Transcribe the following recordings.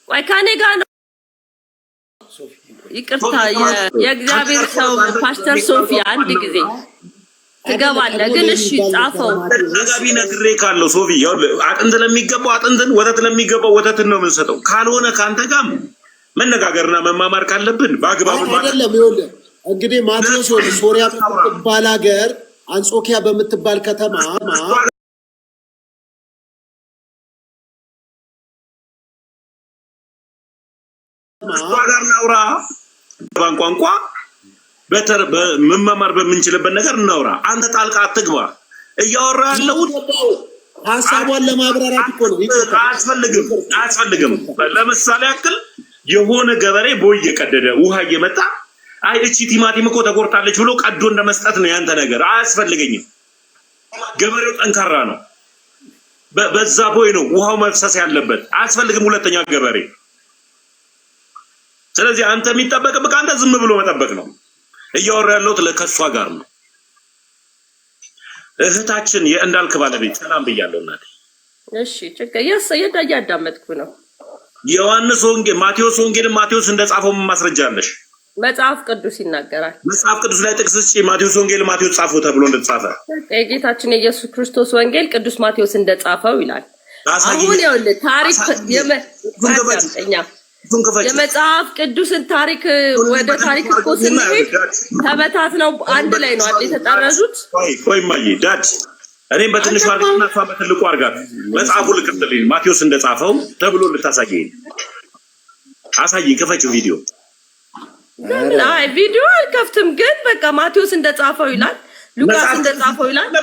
ወይ ካኔ ጋር ነው ይቅርታ የእግዚአብሔር ሰው ፓስተር ሶፊ አንድ ጊዜ ትገባለህ ግን እሺ ጻፈው ተጋቢ ነግሬ ካለው ሶፊ ያው አጥንት ለሚገባው አጥንትን ወተት ለሚገባው ወተትን ነው የምንሰጠው ካልሆነ ካንተ ጋር መነጋገርና መማማር ካለብን በአግባቡ አይደለም ይኸውልህ እንግዲህ ማቴዎስ ወደ ሶሪያ በምትባል ሀገር አንጾኪያ በምትባል ከተማ ጋር ናውራ ቋንቋ በተር በመማማር በምንችልበት ነገር እናውራ አንተ ጣልቃ አትግባ እያወራ ያለው ሐሳቡን ለማብራራት እኮ ነው አያስፈልግም ለምሳሌ ያክል የሆነ ገበሬ ቦይ የቀደደ ውሃ እየመጣ አይ እቺ ቲማቲም እኮ ተቆርጣለች ብሎ ቀዶ እንደመስጠት ነው ያንተ ነገር አያስፈልገኝም ገበሬው ጠንካራ ነው በዛ ቦይ ነው ውሃው መፍሰስ ያለበት አያስፈልግም ሁለተኛ ገበሬ ስለዚህ አንተ የሚጠበቅብህ አንተ ዝም ብሎ መጠበቅ ነው እያወራ ያለው ለከሷ ጋር ነው እህታችን የእንዳልክ ባለቤት ሰላም ብያለሁ እናቴ እሺ ችግር ያዳመጥኩ ነው ዮሐንስ ወንጌል ማቴዎስ እንደጻፈው ማስረጃ አለሽ መጽሐፍ ቅዱስ ይናገራል መጽሐፍ ቅዱስ ላይ ጥቅስ ማቴዎስ ወንጌል ማቴዎስ ጻፈው ተብሎ እንደተጻፈ የጌታችን የኢየሱስ ክርስቶስ ወንጌል ቅዱስ ማቴዎስ እንደጻፈው ይላል አሁን ይኸውልህ ታሪክ የመጽሐፍ ቅዱስን ታሪክ ወደ ታሪክ እኮ ስንሄድ ተበታት ነው አንድ ላይ ነው አይደል የተጠረዙት ቆይ ማይ ዳድ እኔም በትንሹ አርጋና ሷ በትልቁ አርጋት መጽሐፉ ልክፍልኝ ማቴዎስ እንደጻፈው ተብሎ ልታሳየኝ አሳየኝ ከፈችው ቪዲዮ አይ ቪዲዮ አልከፍትም ግን በቃ ማቴዎስ እንደጻፈው ይላል ሉቃስ እንደጻፈው ይላል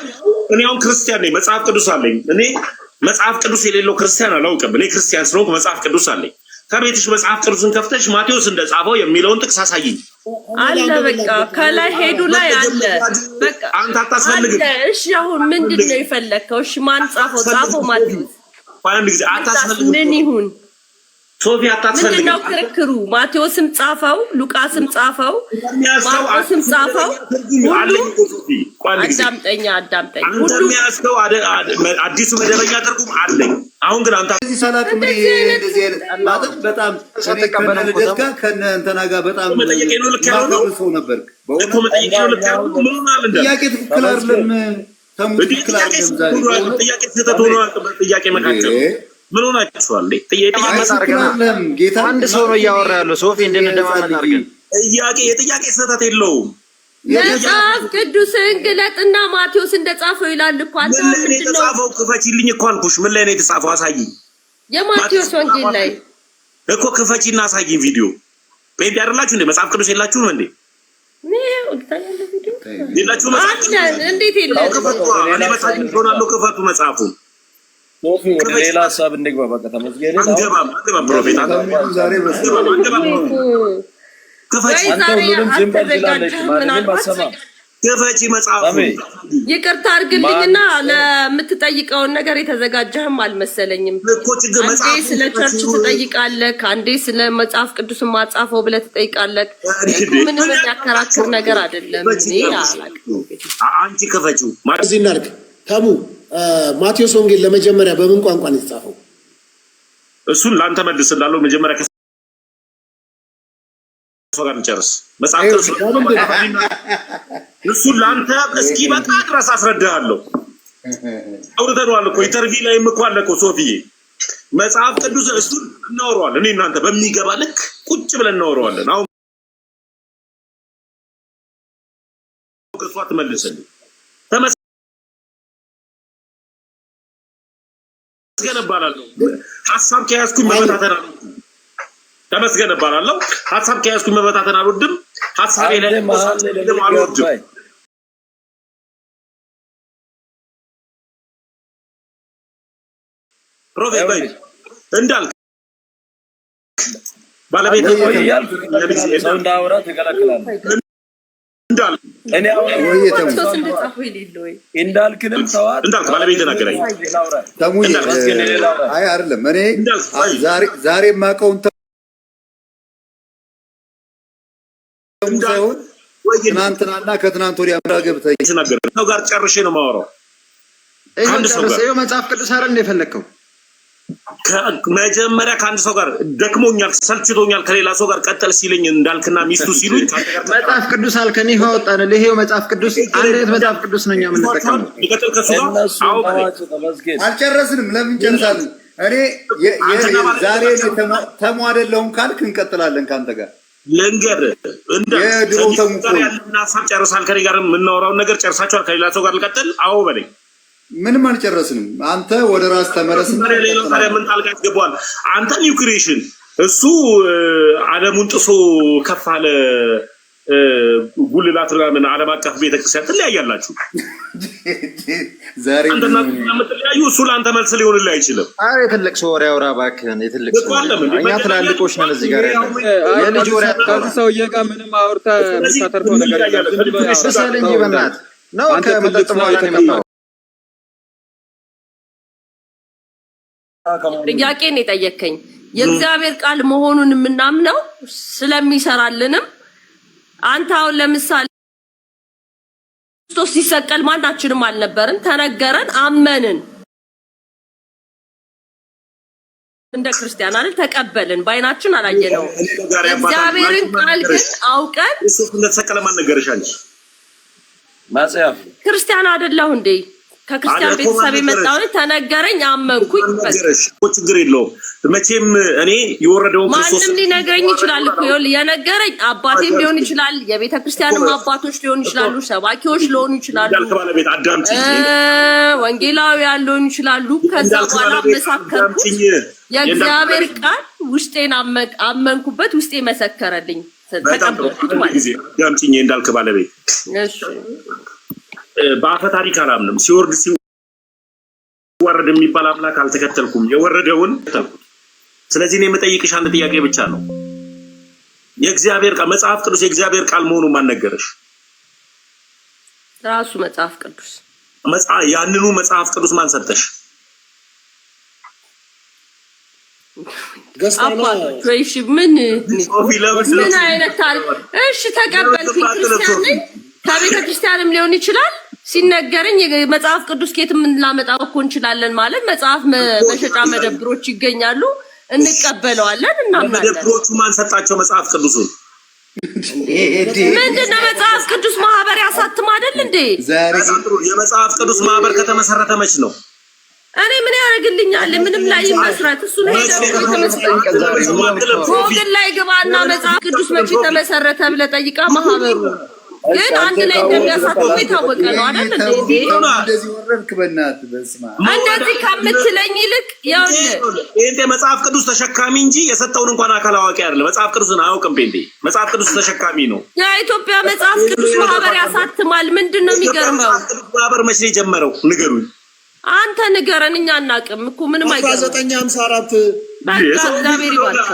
እኔ አሁን ክርስቲያን ነኝ መጽሐፍ ቅዱስ አለኝ እኔ መጽሐፍ ቅዱስ የሌለው ክርስቲያን አላውቅም እኔ ክርስቲያን ስለሆንኩ መጽሐፍ ቅዱስ አለኝ ከቤትሽ መጽሐፍ ቅዱስን ከፍተሽ ማቴዎስ እንደጻፈው የሚለውን ጥቅስ አሳይኝ አለ በቃ ከላይ ሄዱ ላይ አለ በቃ አንተ አታስፈልግም እሺ አሁን ምንድነው የፈለከው እሺ ማን ጻፈው ማቴዎስ አንድ ጊዜ አታስፈልግም ምን ይሁን ሶፊያ አታስፈልግም ምንድነው ክርክሩ ማቴዎስም ጻፈው ሉቃስም ጻፈው ማርቆስም ጻፈው አለኝ ሶፊ አዳምጠኛ ሁሉ የሚያስከው አዲሱ መደበኛ ትርጉም አለኝ አሁን ግን አንተ እዚህ ሰላጥ ምን እንደዚህ ማለት በጣም ተቀበለልከ ከእንተና ጋር በጣም መጠየቄው ልክ ያለው ሰው ነበር እኮ መጠየቄው ልክ ያለው ምን ማለት እንደ ጥያቄ ትክክል አይደለም ተሙክክል አይደለም ጥያቄ ተተቶሎ ጥያቄ መካከል ምን ሆናችኋል ጥያቄ አይደለም ጌታ አንድ ሰው ነው እያወራ ያለው ሶፊ እንደነደማና አርገን ጥያቄ ስህተት የለውም መጽሐፍ ቅዱስን ግለጥና ማቴዎስ እንደጻፈው ይላል እኮ አንተ ምንድነው የተጻፈው ክፈቺልኝ እኮ አልኩሽ ምን ላይ ነው የተጻፈው አሳይኝ የማቴዎስ ወንጌል ላይ እኮ ክፈቺና አሳይኝ ቪዲዮ ጴንጤ አይደላችሁ እንዴ መጽሐፍ ቅዱስ የላችሁም እንዴ ነው ወጣኛለ ቪዲዮ የላችሁ መጽሐፍ እንዴት የለም እኔ መጽሐፍ ሆናለሁ ክፈቱ መጽሐፉን ሶፊ ወደ ሌላ ሐሳብ እንግባ በቃ ተመስገን አንገባም ፕሮፌት ዛሬ ከፈቺ መጽሐፉ ይቅርታ አድርግልኝና ለምትጠይቀውን ነገር የተዘጋጀህም አልመሰለኝም እኮ ችግር መጽሐፍ ስለ ቸርች ትጠይቃለህ አንዴ ስለ መጽሐፍ ቅዱስ ማጻፈው ብለህ ትጠይቃለህ ምንም ያከራክር ነገር አይደለም እኔ አላውቅም አንቺ ከፈቺው ማርዚና እናርክ ተሙ ማቴዎስ ወንጌል ለመጀመሪያ በምን ቋንቋ ነው የተጻፈው እሱን ላንተ መልስላለሁ መጀመሪያ ጋር እንጨርስ መጽሐፍ ቅዱስ እሱን ላንተ እስኪ በቃ ድረስ አስረዳሃለሁ አውርተናል እኮ ኢንተርቪው ላይም እኮ አለ እኮ ሶፊዬ መጽሐፍ ቅዱስ እሱን እናወራዋለን እኔ እናንተ በሚገባ ልክ ቁጭ ብለን እናወራዋለን አሁን ከሷ ትመልስልኝ ተመስገነባላለሁ ሐሳብ ከያዝኩኝ መበታተና ተመስገነባላለሁ ሐሳብ ከያዝኩኝ መበታተና አልወድም ሐሳቤ ላይ አልወድም ፕሮፌት ባይ እንዳልክ ባለቤት ሰው እንዳወራ ተከላክላለህ እንዳልክ እኔ እንዳልክንም ተዋት እንዳልክ ባለቤትን አገናኝ ተሙይ አይ አይደለም እኔ ዛሬ ማቀውን ሳይሆን ትናንትናና ከትናንት ወዲያ ገብተህ ሰው ጋር ጨርሼ ነው የማወራው። መጽሐፍ ቅዱስ አይደል እንደ የፈለከው? መጀመሪያ ከአንድ ሰው ጋር ደክሞኛል፣ ሰልችቶኛል ከሌላ ሰው ጋር ቀጠል ሲለኝ እንዳልክና ሚስቱ ሲሉኝ መጽሐፍ ቅዱስ አልከኝ። ይሄው ወጣን። ይሄው መጽሐፍ ቅዱስ አንድ መጽሐፍ ቅዱስ ነው የምንጠቀመው። ይቀጥል ከሱ ጋር አልጨረስንም። ለምን ጨርሳለን? እኔ ዛሬ ተሙ አይደለሁም ካልክ እንቀጥላለን ካንተ ጋር ለንገር የድሮ ተሙ ያለና ሀሳብ ጨርሳል። ከኔ ጋር የምናወራውን ነገር ጨርሳችኋል። ከሌላ ሰው ጋር ልቀጥል? አዎ በለኝ። ምንም አልጨረስንም። አንተ ወደ ራስ ተመለስ። ሌላው ታዲያ ምን ጣልቃ ያስገባዋል? አንተ ኒው ክሪኤሽን፣ እሱ ዓለሙን ጥሶ ከፍ አለ ጉልላት ምናምን ዓለም አቀፍ ቤተክርስቲያን ትለያያላችሁ። ዛሬ አንተና የምትለያዩ እሱ ለአንተ መልስ ሊሆንልህ አይችልም። አረ የትልቅ ሰው ወሬ አውራ እባክህን። የትልቅ ሰው እኛ ትላልቆች ነን እዚህ ጋር ያለው የልጅ ወሬ ከዚህ ሰውዬ ጋር ምንም አውርተህ የምታተርፈው ነገር የለም። ስሰል እንጂ በእናትህ ነው ከመጠጥ በኋላ ነው የመጣው። ጥያቄን የጠየከኝ የእግዚአብሔር ቃል መሆኑን የምናምነው ስለሚሰራልንም አንተ አሁን ለምሳሌ ክርስቶስ ሲሰቀል ማናችንም አልነበርን፣ ተነገረን፣ አመንን። እንደ ክርስቲያን አይደል ተቀበልን፣ ባይናችን አላየነው። እግዚአብሔርን ቃል ግን አውቀን እሱ እንደተሰቀለ ማን ነገረሽ አንቺ? ማጽያፍ ክርስቲያን አይደለሁ እንዴ? ከክርስቲያን ቤተሰብ የመጣው ተነገረኝ፣ አመንኩኝ። ችግር የለውም። መቼም እኔ የወረደውን ክርስቶስ ማንም ሊነግረኝ ይችላል እኮ የነገረኝ አባቴም ሊሆን ይችላል፣ የቤተ ክርስቲያንም አባቶች ሊሆኑ ይችላሉ፣ ሰባኪዎች ሊሆኑ ይችላሉ፣ ባለቤት አዳምጪኝ፣ ወንጌላውያን ሊሆኑ ይችላሉ። ከዛ በኋላ መሰከርኩኝ። የእግዚአብሔር ቃል ውስጤን አመንኩበት፣ ውስጤ መሰከረልኝ፣ ተቀበልኩት ማለት ነው። አዳምጪኝ እንዳልክ ባለቤት። እሺ በአፈ ታሪክ አላምንም። ሲወርድ ሲወረድ የሚባል አምላክ አልተከተልኩም። የወረደውን ተከተልኩት። ስለዚህ እኔ የምጠይቅሽ አንድ ጥያቄ ብቻ ነው። የእግዚአብሔር ቃል መጽሐፍ ቅዱስ የእግዚአብሔር ቃል መሆኑን ማን ነገረሽ? ራሱ መጽሐፍ ቅዱስ። ያንኑ መጽሐፍ ቅዱስ ማን ሰጠሽ? እሺ ምን አይነት ታሪክ? እሺ ተቀበልኩኝ። ክርስቲያን ነኝ፣ ከቤተ ክርስቲያንም ሊሆን ይችላል። ሲነገረኝ መጽሐፍ ቅዱስ ከየትም ላመጣው እኮ እንችላለን ማለት መጽሐፍ መሸጫ መደብሮች ይገኛሉ፣ እንቀበለዋለን፣ እናምናለን። መደብሮቹ ማን ሰጣቸው መጽሐፍ ቅዱስን? ምንድነው መጽሐፍ ቅዱስ ማህበር ያሳትም አይደል እንዴ? የመጽሐፍ ቅዱስ ማህበር ከተመሰረተ መች ነው? እኔ ምን ያደርግልኛል? ምንም ላይ መስራት እሱ ነው። ጎግል ላይ ግባና መጽሐፍ ቅዱስ መቼ ተመሰረተ ብለህ ጠይቃ። ማህበሩ ግን አንድ ላይ እንደሚያሳትሙ የታወቀ ነው አይደል እንዴ? እንደዚህ ወረድክ በእናትህ በስማ እንደዚህ ከምትለኝ ይልቅ ጴንጤ መጽሐፍ ቅዱስ ተሸካሚ እንጂ የሰጠውን እንኳን አካል አዋቂ አይደለም። መጽሐፍ ቅዱስን አያውቅም ጴንጤ። መጽሐፍ ቅዱስ ተሸካሚ ነው። የኢትዮጵያ መጽሐፍ ቅዱስ ማህበር ያሳትማል። ምንድን ነው የሚገርመው? ማህበር መቼ ነው የጀመረው? ንገሩኝ። አንተ ንገረን፣ እኛ አናውቅም እኮ ምንም አይገርም። 1954 እግዚአብሔር ይባርክ።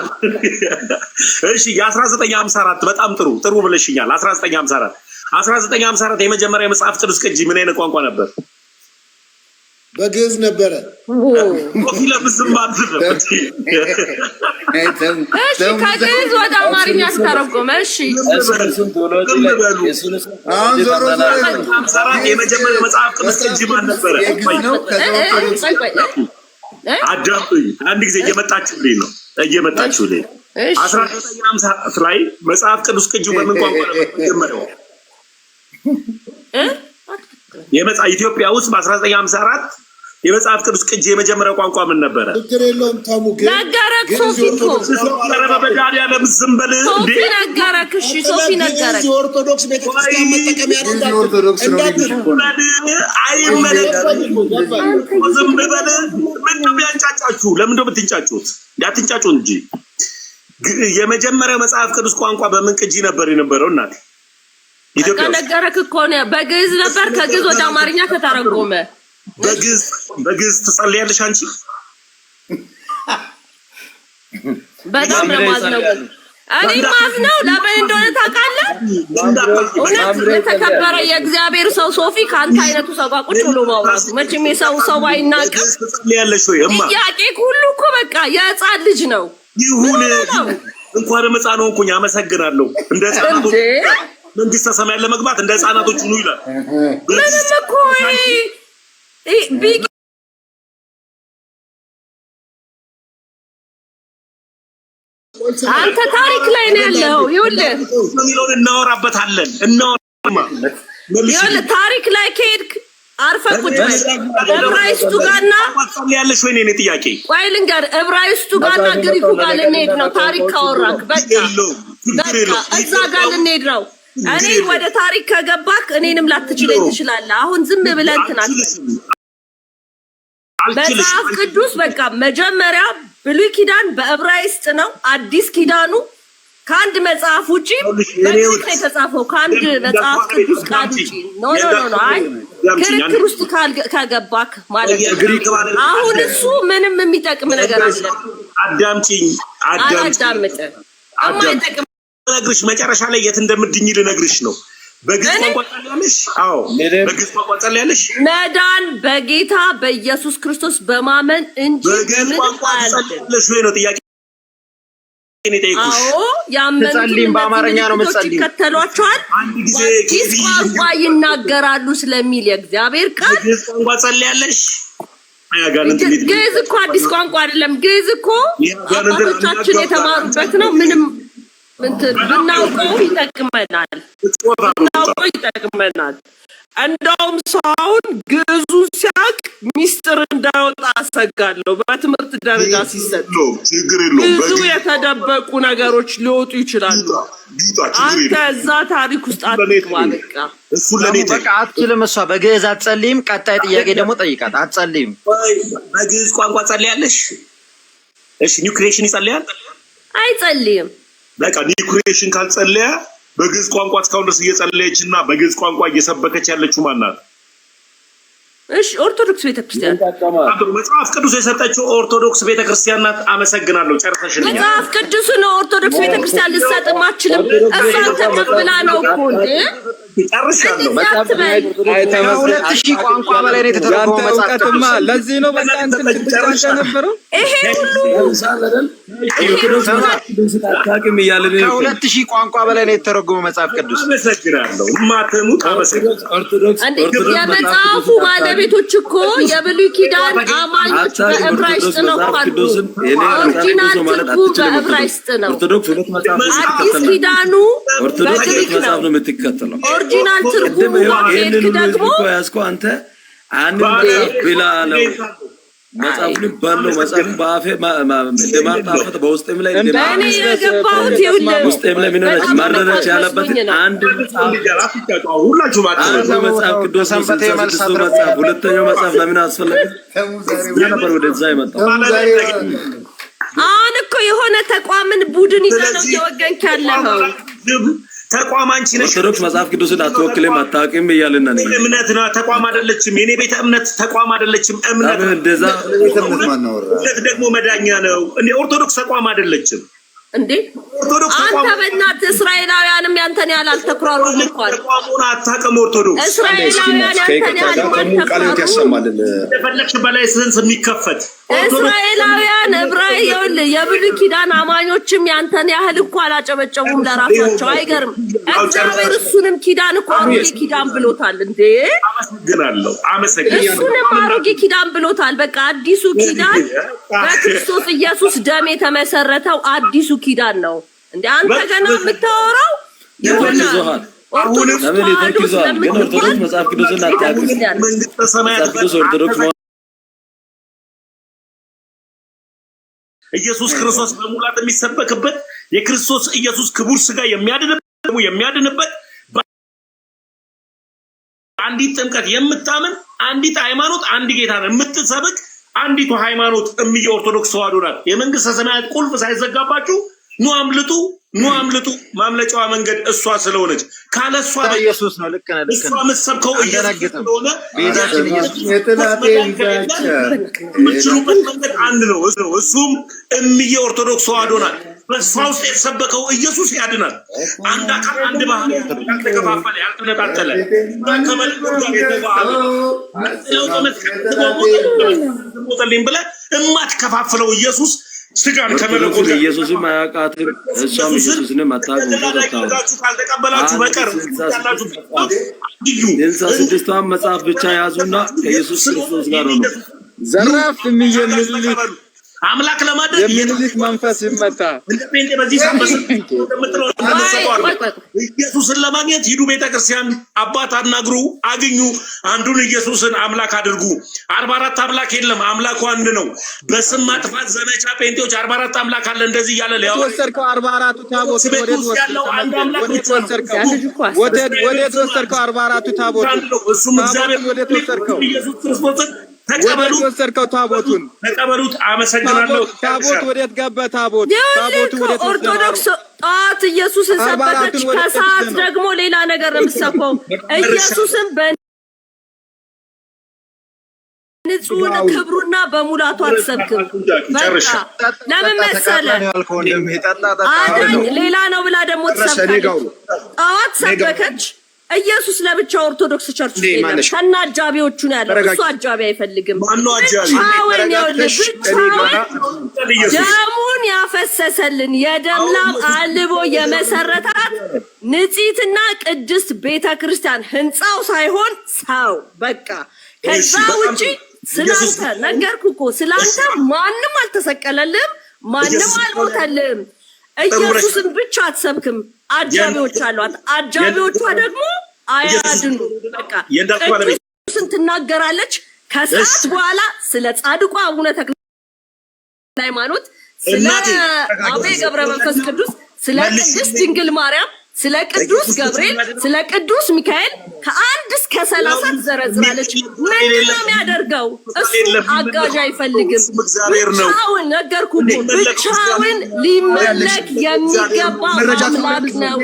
እሺ የ1954 በጣም ጥሩ ብለሽኛል። 1954 የመጀመሪያ የመጽሐፍ ቅዱስ ቅጂ ምን አይነት ቋንቋ ነበር? በግዕዝ ነበረ። ለምስም አትደረብ። እሺ ከግዕዝ ወደ አማርኛ አስተረጎመ። እሺ አሁን ዞሮ የመጀመሪያ መጽሐፍ ቅዱስ ቅጂ ማን ነበረ? አዳምጡኝ አንድ ጊዜ እየመጣችሁልኝ ነው። 1950 ላይ መጽሐፍ ቅዱስ ቅጂው በምን ቋንቋ ነበር የመጀመሪያው? ኢትዮጵያ ውስጥ በ1954 የመጽሐፍ ቅዱስ ቅጂ የመጀመሪያው ቋንቋ ምን ነበረ? ችግር የለውም ታሙ ግን ነገረክ። ሶፊ ነገረክ። እሺ ሶፊ ነገረክ። ኦርቶዶክስ ቤተክርስቲያን መጠቀም ያደርጋል። ኦርቶዶክስ ነው ዝም በል። ምንድነው ያንጫጫችሁ? ለምንድነው የምትንጫጩት? ያትንጫጩ እንጂ የመጀመሪያው መጽሐፍ ቅዱስ ቋንቋ በምን ቅጂ ነበር የነበረው? እናት ኢትዮጵያ ነገረክ እኮ ነው። በግዕዝ ነበር። ከግዕዝ ወደ አማርኛ ከተረጎመ በግዕዝ ትጸልያለሽ አንቺ? በጣም ለማዝነው እኔ ማዝነው ለምን እንደሆነ ታውቃለህ? እውነት የተከበረ የእግዚአብሔር ሰው ሶፊ ከአንተ አይነቱ ሰው ጋር ቁጭ ብሎ ማውራቱ መቼም ሰው አይናቅም። ትጸልያለሽ ወይ? እማ ጥያቄ ሁሉ እኮ በቃ የሕፃን ልጅ ነው። ይሁን እንኳን ሕፃን ሆንኩኝ አመሰግናለሁ። እንደ ሕፃናቶች መንግስተ ሰማያት ለመግባት እንደ ሕፃናቶች ሁኑ ይላል። ምንም እኮ ቢግ አንተ ታሪክ ላይ ነው ያለው። ይኸውልህ የሚለውን እናወራበታለን። ይኸውልህ ታሪክ ላይ ከሄድክ አርፈህ ቁጭ በል። ዕብራይስጡ ጋርና ያለሽ ወይ ነው ጥያቄ? ቆይ ልንገርህ፣ ዕብራይስጡ ጋርና ግሪኩ ጋር ልንሄድ ነው። ታሪክ ካወራክ በቃ እዛ ጋር ልንሄድ ነው። እኔ ወደ ታሪክ ከገባክ እኔንም ላትችለኝ ትችላለህ። አሁን ዝም ብለህ እንትን አትበል። መጽሐፍ ቅዱስ በቃ መጀመሪያ ብሉይ ኪዳን በዕብራይስጥ ነው። አዲስ ኪዳኑ ከአንድ መጽሐፍ ውጪ በግሪክ ነው የተጻፈው። ከአንድ መጽሐፍ ቅዱስ ቃል ውጪ ኖ አይ ክርክር ውስጥ ከገባክ ማለት ነው። አሁን እሱ ምንም የሚጠቅም ነገር አለ። አዳምጪኝ። የማይጠቅም ነግርሽ መጨረሻ ላይ የት እንደምትድኝ ልነግርሽ ነው። በግዕዝ ቋንቋ ጸልያለሽ? አዎ በግዕዝ ቋንቋ ጸልያለሽ? መዳን በጌታ በኢየሱስ ክርስቶስ በማመን እንጂ በግዕዝ ቋንቋ ጸልያለሽ ወይ ነው ጥያቄ? አዎ ያመኑት በአማርኛ ነው የምትጸልይው። ይከተሏቸዋል። በግዕዝ ቋንቋ ይናገራሉ ስለሚል የእግዚአብሔር ቃል በግዕዝ ቋንቋ ጸልያለሽ? ግዕዝ እኮ አዲስ ቋንቋ አይደለም። ግዕዝ እኮ አባቶቻችን የተማሩበት ነው። ምንም ብናውቀው ይጠቅመናል። እንደውም ሰውን ግዕዙን ሲያውቅ ሚስጥር እንዳይወጣ አሰጋለሁ። በትምህርት ደረጃ ሲሰጥ ብዙ የተደበቁ ነገሮች ሊወጡ ይችላሉ። አንተ እዛ ታሪክ ውስጥ አትግባ። በቃ አትችልም። እሷ በግዕዝ አትጸልይም። ቀጣይ ጥያቄ ደግሞ ጠይቃት። አትጸልይም። በግዕዝ ቋንቋ ጸልያለሽ? እሺ ኒው ክሪኤሽን ይጸልያል? አይጸልይም። በቃ ኒው ክሪኤሽን ካልጸለያ በግዕዝ ቋንቋ እስካሁን ድረስ እየጸለየችና በግዕዝ ቋንቋ እየሰበከች ያለችው ማን ናት? እሺ ኦርቶዶክስ ቤተክርስቲያን። መጽሐፍ ቅዱስ የሰጠችው ኦርቶዶክስ ቤተክርስቲያን ናት። አመሰግናለሁ። ጨርሰሽልኛል። መጽሐፍ ቅዱስ ነው ኦርቶዶክስ ቤተክርስቲያን ልትሰጥም አትችልም። እሷ ተቀብላ ነው እኮ እንዴ? ጨርሻለሁ። ከሁለት ሺህ ቋንቋ በላይ ነው የተተረጎመው መጽሐፍ ቅዱስ። ለዚህ ነው በቃ እንትን ጭንቅላት ነበረው። ይሄ ሁሉ ከሁለት ሺህ ቋንቋ በላይ ነው የተተረጎመው መጽሐፍ ቅዱስ። አመሰግናለሁ። ማተሙት አመሰግናለሁ። የመጽሐፉ ባለቤቶች እኮ የብሉይ ኪዳን አማኞች በዕብራይስጥ ነው ካሉ ኦሪጂናል ትርጉም በዕብራይስጥ ነው። አዲስ ኪዳኑ በግሪክ ነው የምትከተለው። ኦሪጂናል ትርጉሙ ደግሞ ያስከው አንተ አንድ ብላለው መጽሐፉን ባለው መጽሐፉን በአፌ እንደማር ጣፈጥ በውስጤም ላይ እንደማር የገባሁት ይኸውልህ ውስጤም ላይ ምን ሆነች ማረረች ያለበት አንድ ሁላችሁ መጽሐፍ ቅዱስ ሰንበቴ መጽሐፍ ሁለተኛው መጽሐፍ ለምን አስፈለገ? ነበር ወደዛ ይመጣው። አሁን እኮ የሆነ ተቋምን ቡድን ይዘህ ነው እየወገንክ ያለኸው። ተቋም አንቺ ነሽ። ኦርቶዶክስ መጽሐፍ ቅዱስን አትወክልም አታውቂም እያልን ነው። እምነት ነው፣ ተቋም አይደለችም። የኔ ቤተ እምነት ተቋም አይደለችም። እምነት እንደዛ ደግሞ መዳኛ ነው። እንዴ ኦርቶዶክስ ተቋም አይደለችም እንዴ? አንተ በእናትህ እስራኤላውያንም ያንተን ያህል አልተኩራሩም እኮ ተቋሙን አታውቅም። ኦርቶዶክስ እስራኤላውያን ያንተን ያህል ቃልት ያሰማልን የፈለግሽ በላይ ስንስ የሚከፈት እስራኤላውያን የብሉይ ኪዳን አማኞችም ያንተን ያህል እኮ አላጨበጨቡም ለራሳቸው። አይገርም? እግዚአብሔር እሱንም ኪዳን እኮ አሮጌ ኪዳን ብሎታል እንዴ? አመሰግናለሁ። እሱንም አሮጌ ኪዳን ብሎታል። በቃ አዲሱ ኪዳን በክርስቶስ ኢየሱስ ደም የተመሰረተው አዲሱ ኪዳን ነው እንዴ? አንተ ገና የምታወራው ይሆናል። ኦርቶዶክስ መጽሐፍ ቅዱስን አታውቅም። መጽሐፍ ቅዱስ ኦርቶዶክስ ኢየሱስ ክርስቶስ በሙላት የሚሰበክበት የክርስቶስ ኢየሱስ ክቡር ስጋ የሚያድንበት አንዲት ጥምቀት የምታምን አንዲት ሃይማኖት አንድ ጌታ ነው የምትሰብክ አንዲቱ ሃይማኖት እምዬ ኦርቶዶክስ ተዋሕዶ ናት። የመንግስተ ሰማያት ቁልፍ ሳይዘጋባችሁ ኑ አምልጡ ማምለጫዋ መንገድ እሷ ስለሆነች ካለሷ ኢየሱስ ነው። ልክ ነህ። እሷ የምትሰብከው ኢየሱስ ስለሆነ ቤዛችን ኢየሱስ የምትችሉበት መንገድ አንድ ነው። እሱም እምዬ ኦርቶዶክስ ተዋሕዶ ናት። በእሷ ውስጥ የተሰበከው ኢየሱስ ያድናል። አንድ አካል አንድ ባህል ያልተከፋፈለ ያልተነጣጠለ ከመለኮት ጋር የተዋሃደ ለውጥ መስቀል ብለህ የማትከፋፍለው ኢየሱስ ስጋን ከመለኮት ኢየሱስም አያውቃትም፣ እሷም ኢየሱስንም አታውቅም። ካልተቀበላችሁ በቀር እንሳ ስድስቷን መጽሐፍ ብቻ ያዙና ከኢየሱስ ክርስቶስ ጋር ነው። ዘራፍ የሚየምልክ አምላክ ለማድረግ የሚልክ መንፈስ ይመታ። እንደዚህ በዚህ ሳምንት ኢየሱስን ለማግኘት ሂዱ፣ ቤተክርስቲያን አባት አናግሩ፣ አግኙ፣ አንዱን ኢየሱስን አምላክ አድርጉ። 44 አምላክ የለም፣ አምላኩ አንድ ነው። በስም ማጥፋት ዘመቻ ጴንጤዎች 44 አምላክ አለ እንደዚህ እያለ ሊያወራ ወሰርከው 44ቱ ታቦት ወዴት ወሰርከው 44ቱ ታቦት እሱም እግዚአብሔር ወዴት ወሰርከው ኢየሱስ ክርስቶስን ታቦቱን ተቀበሉት። አመሰግናለሁ። ታቦት ወዴት ገባ? ታቦቱ ወዴት? ኦርቶዶክስ ጠዋት ኢየሱስን ሰበከች፣ ከሰዓት ደግሞ ሌላ ነገር ነው የምትሰበከው። ኢየሱስን በንጹህ ክብሩና በሙላቱ አትሰብክም። በቃ ለምን መሰለህ? አዳኝ ሌላ ነው ብላ ደግሞ ትሰብካለች። ጠዋት ሰበከች ኢየሱስ ለብቻ ኦርቶዶክስ ቸርች የለም፣ ከና አጃቢዎቹ ነው ያለው። እሱ አጃቢ አይፈልግም። ደሙን ያፈሰሰልን የደም ላም አልቦ የመሰረታት ንጽሕትና ቅድስት ቤተክርስቲያን ህንጻው ሳይሆን ሰው። በቃ ከዛ ውጪ ስላንተ ነገርኩ እኮ ስላንተ ማንም አልተሰቀለልም፣ ማንም አልሞተልም። ኢየሱስን ብቻ አትሰብክም። አጃቢዎች አሏት። አጃቢዎቿ ደግሞ አያድኑ። በቃ ኢየሱስን ትናገራለች። ከሰዓት በኋላ ስለ ጻድቁ አቡነ ተክለ ሃይማኖት፣ ስለ አቡነ ገብረ መንፈስ ቅዱስ፣ ስለ ቅድስት ድንግል ማርያም፣ ስለ ቅዱስ ገብርኤል፣ ስለ ቅዱስ ሚካኤል ከ1 እስከ 30 ትዘረዝራለች። ምንድን ነው የሚያደርገው? እሱ አጋዥ አይፈልግም። ብቻውን ነገርኩህ እኮ ብቻውን ሊመለክ የሚገባ አምላክ ነው።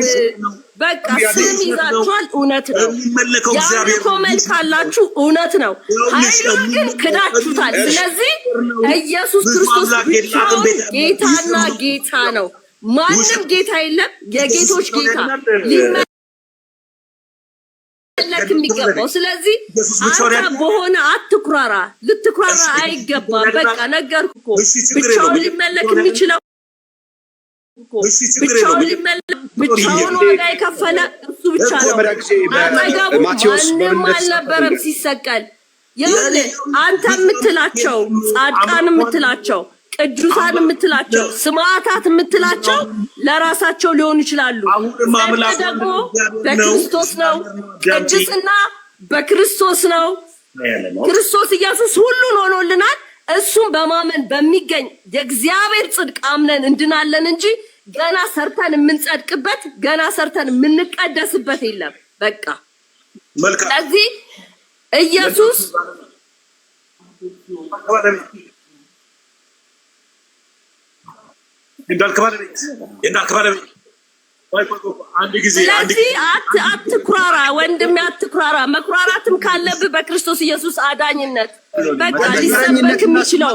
በቃ ስም ይዛችኋል፣ እውነት ነው። የአምልኮ መልክ አላችሁ፣ እውነት ነው። ኃይሉን ግን ክዳችሁታል። ስለዚህ ኢየሱስ ክርስቶስ ብቻውን ጌታና ጌታ ነው። ማንም ጌታ የለም። የጌቶች ጌታ ሊመለክ የሚገባው። ስለዚህ አንተ በሆነ አትኩራራ፣ ልትኩራራ አይገባም። በቃ ነገርኩህ እኮ ብቻውን ሊመለክ የሚችለው ብቻውን ዋጋ የከፈለ እሱ ብቻ ነው። አጠገቡ ማንም አልነበረም ሲሰቀል። ይኸውልህ አንተ የምትላቸው ጻድቃን የምትላቸው ቅዱሳን የምትላቸው ስማዕታት የምትላቸው ለራሳቸው ሊሆኑ ይችላሉ። ጽድቅ ደግሞ በክርስቶስ ነው። ቅድስና በክርስቶስ ነው። ክርስቶስ ኢየሱስ ሁሉን ሆኖልናል። እሱም በማመን በሚገኝ የእግዚአብሔር ጽድቅ አምነን እንድናለን እንጂ ገና ሰርተን የምንጸድቅበት ገና ሰርተን የምንቀደስበት የለም። በቃ ስለዚህ ኢየሱስ ስለዚህ አትኩራራ ወንድሜ፣ አትኩራራ። መኩራራትም ካለብህ በክርስቶስ ኢየሱስ አዳኝነት በቃ ሊሰበክ የሚችለው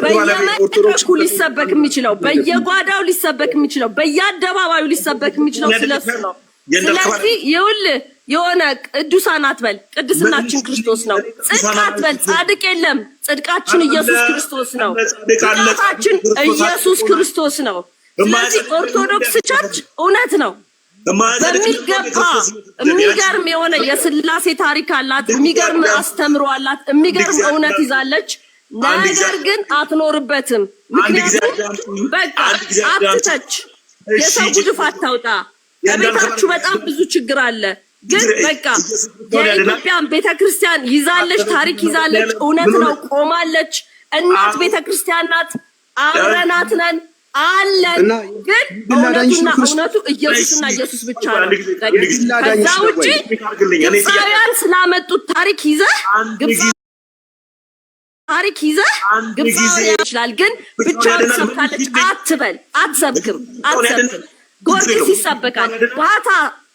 በየመድረኩ ሊሰበክ የሚችለው በየጓዳው ሊሰበክ የሚችለው በየአደባባዩ ሊሰበክ የሚችለው ስለሱ ነው። ስለዚህ ይኸውልህ የሆነ ቅዱሳን አትበል፣ ቅድስናችን ክርስቶስ ነው። ጽድቅ አትበል፣ ጻድቅ የለም። ጽድቃችን ኢየሱስ ክርስቶስ ነው። ጽድቃችን ኢየሱስ ክርስቶስ ነው። ስለዚህ ኦርቶዶክስ ቸርች እውነት ነው በሚገባ የሚገርም የሆነ የስላሴ ታሪክ አላት። የሚገርም አስተምሮ አላት። የሚገርም እውነት ይዛለች። ነገር ግን አትኖርበትም። ምክንያቱም በቃ አትተች፣ የሰው ጉድፍ አታውጣ። ከቤታችሁ በጣም ብዙ ችግር አለ። ግን በቃ የኢትዮጵያን ቤተክርስቲያን ይዛለች፣ ታሪክ ይዛለች። እውነት ነው፣ ቆማለች። እናት ቤተክርስቲያን ናት። አብረናት ነን አለን። ግን እውነቱ ኢየሱስና ኢየሱስ ብቻ ነው። ከዛ ውጪ ግብፃውያን ስላመጡት ታሪክ ይዘህ ግብፃውያን ይችላል። ግን ብቻውን ትሰብካለች አትበል። አትሰብክም። ጊዮርጊስ ይሰበካል።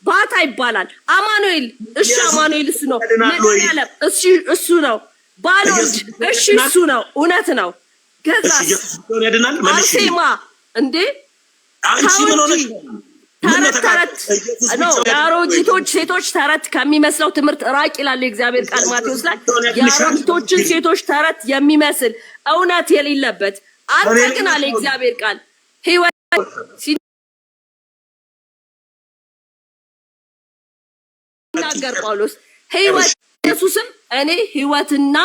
ባታ ይባላል። አማኑኤል እሺ፣ አማኑኤል እሱ ነው። መድኃኒዓለም እሱ ነው። ባልወልድ እሺ፣ እሱ ነው። እውነት ነው። ከዛስ አርሴማ እንዴ ተረት ነው። የአሮጊቶች ሴቶች ተረት ከሚመስለው ትምህርት ራቅ ይላል የእግዚአብሔር ቃል ማቴዎስ ላይ። የአሮጊቶችን ሴቶች ተረት የሚመስል እውነት የሌለበት አንተ ግን አለ እግዚአብሔር ቃል ሕይወት ሲናገር ጳውሎስ ሕይወት ኢየሱስም እኔ ሕይወትና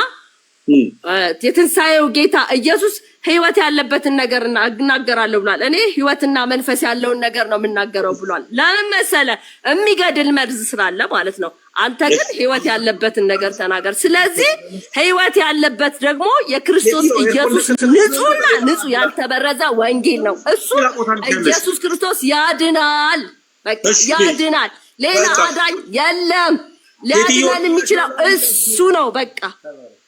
የትንሣኤው ጌታ ኢየሱስ ሕይወት ያለበትን ነገር እናገራለሁ ብሏል። እኔ ሕይወትና መንፈስ ያለውን ነገር ነው የምናገረው ብሏል። ለምን መሰለህ? የሚገድል መርዝ ስላለ ማለት ነው። አንተ ግን ሕይወት ያለበትን ነገር ተናገር። ስለዚህ ሕይወት ያለበት ደግሞ የክርስቶስ ኢየሱስ ንጹህና ንጹህ ያልተበረዘ ወንጌል ነው። እሱ ኢየሱስ ክርስቶስ ያድናል፣ በቃ ያድናል። ሌላ አዳኝ የለም። ሊያድነን የሚችለው እሱ ነው። በቃ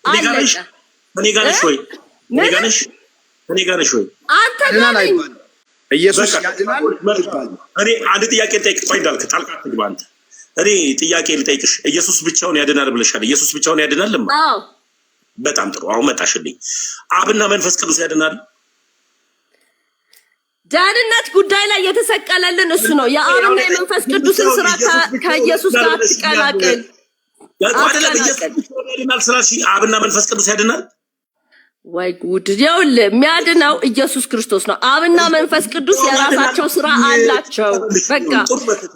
አለቀ። እኔ ጋር ነሽ ወይ? አንተ ጋር ነኝ። ኢየሱስ ያድናል። እኔ አንድ ጥያቄ ልጠይቅ። ቆይ እንዳልክ ጣልቃ አትግባ አንተ። እኔ ጥያቄ ልጠይቅሽ። ኢየሱስ ብቻውን ያድናል ብለሻል። ኢየሱስ ብቻውን ያድናል? አዎ። በጣም ጥሩ። አሁን መጣሽልኝ። አብና መንፈስ ቅዱስ ያድናል? ዳንነት ጉዳይ ላይ የተሰቀለልን እሱ ነው። የአብና የመንፈስ ቅዱስን ስራ ከኢየሱስ ጋር አትቀላቅል። ያድናል ስላልሽ አብና መንፈስ ቅዱስ ያድናል? ወይ ጉድ! ይኸውልህ የሚያድነው ኢየሱስ ክርስቶስ ነው። አብና መንፈስ ቅዱስ የራሳቸው ስራ አላቸው። በቃ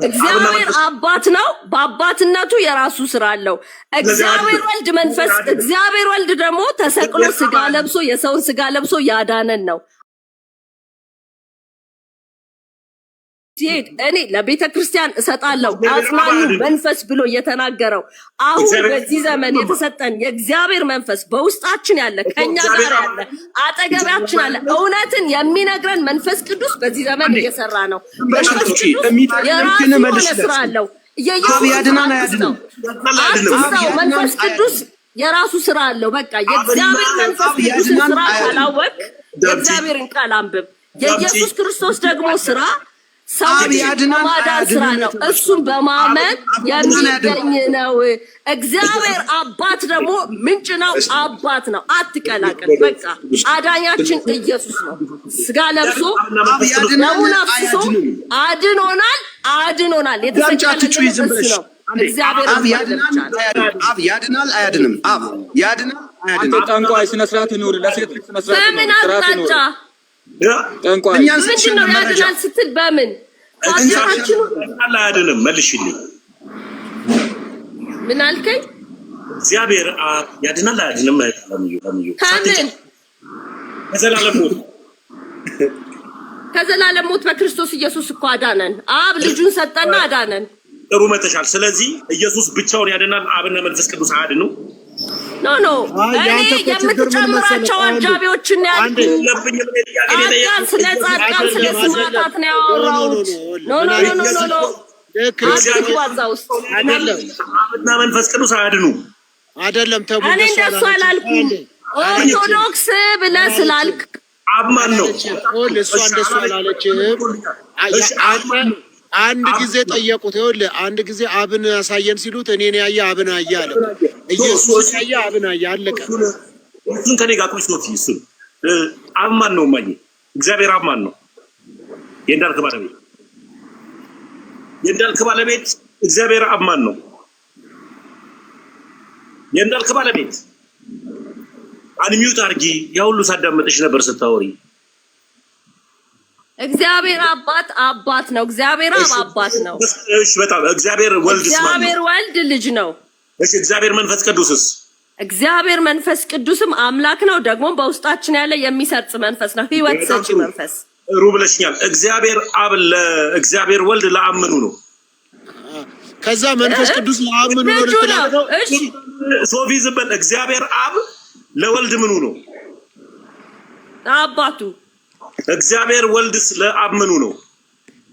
እግዚአብሔር አባት ነው። በአባትነቱ የራሱ ስራ አለው። እግዚአብሔር ወልድ ደግሞ ተሰቅሎ ስጋ ለብሶ የሰውን ስጋ ለብሶ ያዳነን ነው። ሲሄድ እኔ ለቤተ ክርስቲያን እሰጣለሁ አጽናኙ መንፈስ ብሎ የተናገረው አሁን በዚህ ዘመን የተሰጠን የእግዚአብሔር መንፈስ በውስጣችን ያለ ከኛ ጋር ያለ አጠገባችን ያለ እውነትን የሚነግረን መንፈስ ቅዱስ በዚህ ዘመን እየሰራ ነው። መንፈስ ቅዱስ የራሱ ስራ አለው። መንፈስ ቅዱስ የራሱ ስራ አለው። በቃ የእግዚአብሔር መንፈስ ቅዱስን ስራ ካላወቅ የእግዚአብሔርን ቃል አንብብ። የኢየሱስ ክርስቶስ ደግሞ ስራ ሰው ማዳን ስራ ነው። እሱም በማመን የሚገኝ ነው። እግዚአብሔር አባት ደግሞ ምንጭ ነው፣ አባት ነው። አትቀላቀል። በቃ አዳኛችን ኢየሱስ ነው። ስጋ ለብሶ ደሙን አፍስሶ አድኖናል። የተሰቀለልን እሱ ነው። እግዚአብሔር አብ ያድናል አያድንም? አብ ያድናል አያድንም? ጠንቋይ ስነ ስርዓት ይኑር። ለሴት ስነ ስርዓት በምን አቅጣጫ ጠንቋይ ምንድን ነው ያድናል ስትል በምን አያድንም? መልሽልኝ። ምን አልከኝ? እግዚአብሔር ያድናል አያድንም? ከምን ከዘላለም ሞት በክርስቶስ ኢየሱስ እኮ አዳነን። አብ ልጁን ሰጠና አዳነን። ጥሩ መተሻል። ስለዚህ ኢየሱስ ብቻውን ያድናል፣ አብና መንፈስ ቅዱስ አያድኑ? ኖ እኔ የምትጨምራቸው አጃቢዎችን ያሉ ስለ ጻድቃን ስለ ስማታት ነው ያወራሁት። ኖ አዛ ውስጥ አብና መንፈስ ቅዱስ አያድኑ አይደለም ተብሎ እኔ እንደሱ አላልኩም። ኦርቶዶክስ ብለህ ስላልክ አብማን ነው እሷ እንደሱ አላለችም። አንድ ጊዜ ጠየቁት። ይኸውልህ አንድ ጊዜ አብን ያሳየን ሲሉት እኔን ያየ አብን አየ አለ። ኢየሱስ ያየ አብን አየ። አለቀ። እሱን ከኔ ጋር ቆይ ሶፊ እሱን አብማን ነው ማየ እግዚአብሔር አብማን ነው። የእንዳልክ ባለቤት እግዚአብሔር አብማን ነው። የእንዳልክ ባለቤት አንሚዩት አርጊ። ያ ሁሉ ሳዳመጥሽ ነበር ስታወሪ። እግዚአብሔር አባት ነው። እግዚአብሔር አባት ነው። እሺ በጣም እግዚአብሔር ወልድ ልጅ ነው። እሺ እግዚአብሔር መንፈስ ቅዱስስ? እግዚአብሔር መንፈስ ቅዱስም አምላክ ነው። ደግሞ በውስጣችን ያለ የሚሰርጽ መንፈስ ነው። ህይወት ሰጪ መንፈስ ብለሽኛል። እግዚአብሔር አብ ለእግዚአብሔር ወልድ ለአምኑ ነው። ከዛ መንፈስ ቅዱስ ለአምኑ ነው ልትላለው። እሺ ሶፊ ዝበል እግዚአብሔር አብ ለወልድ ምኑ ነው? አባቱ። እግዚአብሔር ወልድስ ለአምኑ ነው?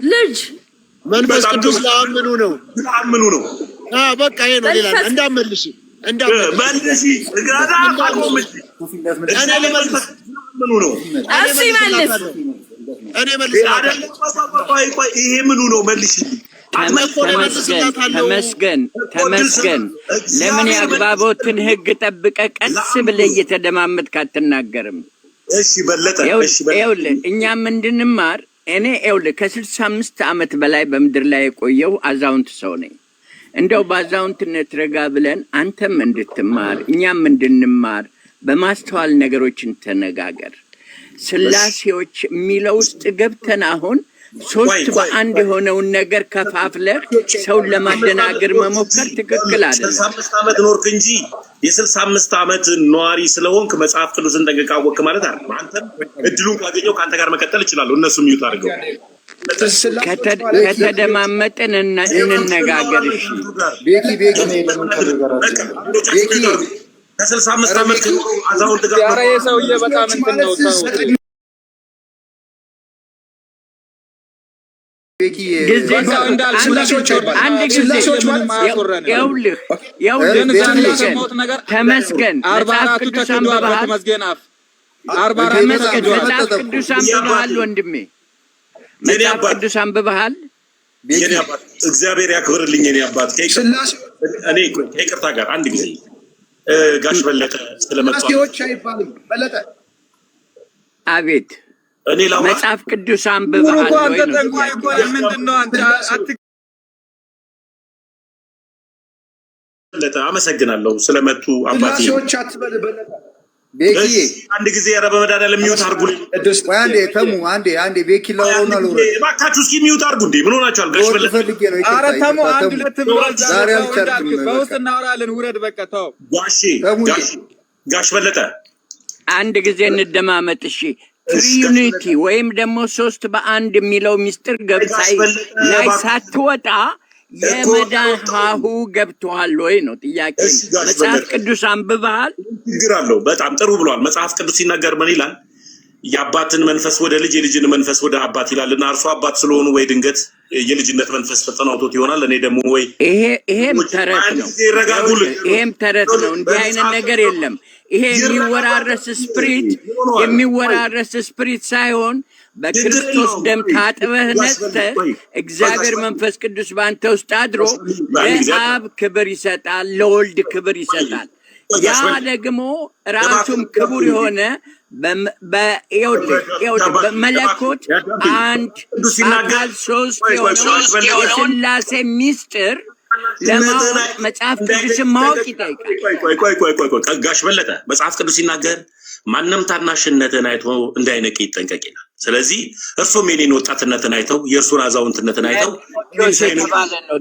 ልጅ። መንፈስ ቅዱስ ለአምኑ ነው። በቃ ይሄ ነው። ሌላ እንዳመልሽ መልሺ እጋዳ አቆምሽ። እኔ ለመልስ ምኑ ነው? እሺ መልስ። እኔ መልስ አይደለም። ቆይ ይሄ ምኑ ነው? መልሽ። ተመስገን። ለምን የአግባቦትን ህግ ጠብቀ ቀስ ብለህ እየተደማመጥክ አትናገርም? እሺ በለጠ። ይኸውልህ እኛም እንድንማር እኔ ከ65 ዓመት በላይ በምድር ላይ የቆየው አዛውንት ሰው ነኝ። እንደው በአዛውንትነት ረጋ ብለን አንተም እንድትማር እኛም እንድንማር በማስተዋል ነገሮችን ተነጋገር። ስላሴዎች የሚለው ውስጥ ገብተን አሁን ሶስት በአንድ የሆነውን ነገር ከፋፍለህ ሰውን ለማደናገር መሞከር ትክክል አይደለም። 65 ዓመት ኖርክ እንጂ የ65 ዓመት ነዋሪ ስለሆንክ መጽሐፍ ቅዱስን ጠንቅቀህ አወቅክ ማለት አይደለም። አንተ እድሉን ካገኘው ከአንተ ጋር መቀጠል እችላለሁ። እነሱም ይዩት አድርገው ከተደማመጥን እንነጋገር። እሺ ቤኪ ለምን ቤኪ ከ65 ዓመት አዛውንት ጋር ኧረ የሰውዬ በጣም እንትን ነው ሰው ተመስገን መጽሐፍ ቅዱስ አንብበሃል ወንድሜ? መጽሐፍ ቅዱስ አንብበሃል? እግዚአብሔር ያክብርልኝ የኔ አባት። እኔ ከይቅርታ ጋር አንድ ጊዜ ጋሽ በለጠ ስለመጣ አቤት እኔ መጽሐፍ ቅዱስ አንብበሃል ወይ? ምንድነው አንተ በለጠ አመሰግናለሁ ስለመጡ አባቴ። ቤኪ አንድ ጊዜ ኧረ በመድኃኒዓለም ሚውት አድርጉልኝ። አንዴ ተሙ አንዴ ቤኪ ላውራውና ሉረ እባካችሁ እስኪ ሚውት አድርጉ። እንዴ ምን ሆናችኋል? ጋሽ በለጠ ኧረ ተሙ አንድ ሁለት ዛሬ አልቻልኩም። በውስጥ እናወራለን። ውረድ በቃ ተው። ጋሽ በለጠ አንድ ጊዜ እንደማመጥ። እሺ ትሪዩኒቲ ወይም ደግሞ ሶስት በአንድ የሚለው ሚስጥር ገብሳይ ላይ ሳትወጣ የመዳን ሀሁ ገብቷል ወይ ነው ጥያቄ። መጽሐፍ ቅዱስ አንብበሃል? ችግር አለው። በጣም ጥሩ ብሏል። መጽሐፍ ቅዱስ ሲናገር ምን ይላል? የአባትን መንፈስ ወደ ልጅ የልጅን መንፈስ ወደ አባት ይላልና እርሱ አባት ስለሆኑ ወይ ድንገት የልጅነት መንፈስ ተጠናውቶት ይሆናል። እኔ ደግሞ ወይ ይሄም ተረት ነው። ይሄም ተረት ነው። እንዲህ አይነት ነገር የለም። ይሄ የሚወራረስ ስፕሪት ሳይሆን በክርስቶስ ደም ታጥበህ ነጽተህ እግዚአብሔር መንፈስ ቅዱስ በአንተ ውስጥ አድሮ ለአብ ክብር ይሰጣል፣ ለወልድ ክብር ይሰጣል። ያ ደግሞ ራሱም ክቡር የሆነ በመለኮት አንድ አካል ሶስት የሆነው የሥላሴ ሚስጥር ለማወቅ መጽሐፍ ቅዱስን ማወቅ ይጠይቃል። ጋሽ በለጠ መጽሐፍ ቅዱስ ሲናገር ማንም ታናሽነትን አይቶ እንዳይነቅ ይጠንቀቅ ይላል። ስለዚህ እርሱም የኔን ወጣትነትን አይተው የእርሱን አዛውንትነትን አይተው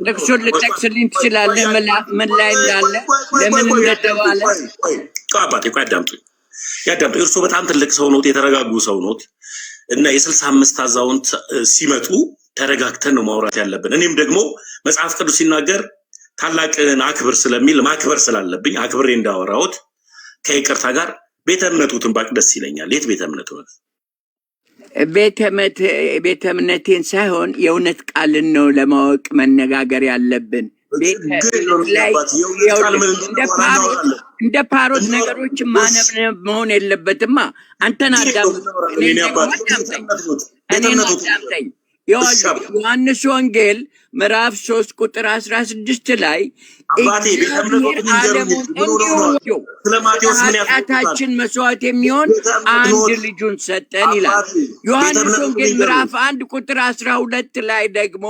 ጥቅሱን ልጠቅስልኝ ትችላለህ? ምን ላይ እንዳለ ለምን እንደተባለ አባቴ ያዳምጡ። እርሱ በጣም ትልቅ ሰው ኖት፣ የተረጋጉ ሰው ኖት እና የ65 አዛውንት ሲመጡ ተረጋግተን ነው ማውራት ያለብን። እኔም ደግሞ መጽሐፍ ቅዱስ ሲናገር ታላቅን አክብር ስለሚል ማክበር ስላለብኝ አክብሬ እንዳወራሁት ከይቅርታ ጋር ቤተ እምነቱን ባቅ ደስ ይለኛል። የት ቤተ እምነቱ ነው? ቤተ እምነቴን ሳይሆን የእውነት ቃልን ነው ለማወቅ መነጋገር ያለብን። እንደ ፓሮት ነገሮች ማነብነብ መሆን የለበትማ። አንተን አዳምጠኝ። ዮሐንስ ወንጌል ምዕራፍ 3 ቁጥር 16 ላይ ኃጢአታችን መስዋዕት የሚሆን አንድ ልጁን ሰጠን ይላል። ዮሐንስ ወንጌል ምዕራፍ 1 ቁጥር 12 ላይ ደግሞ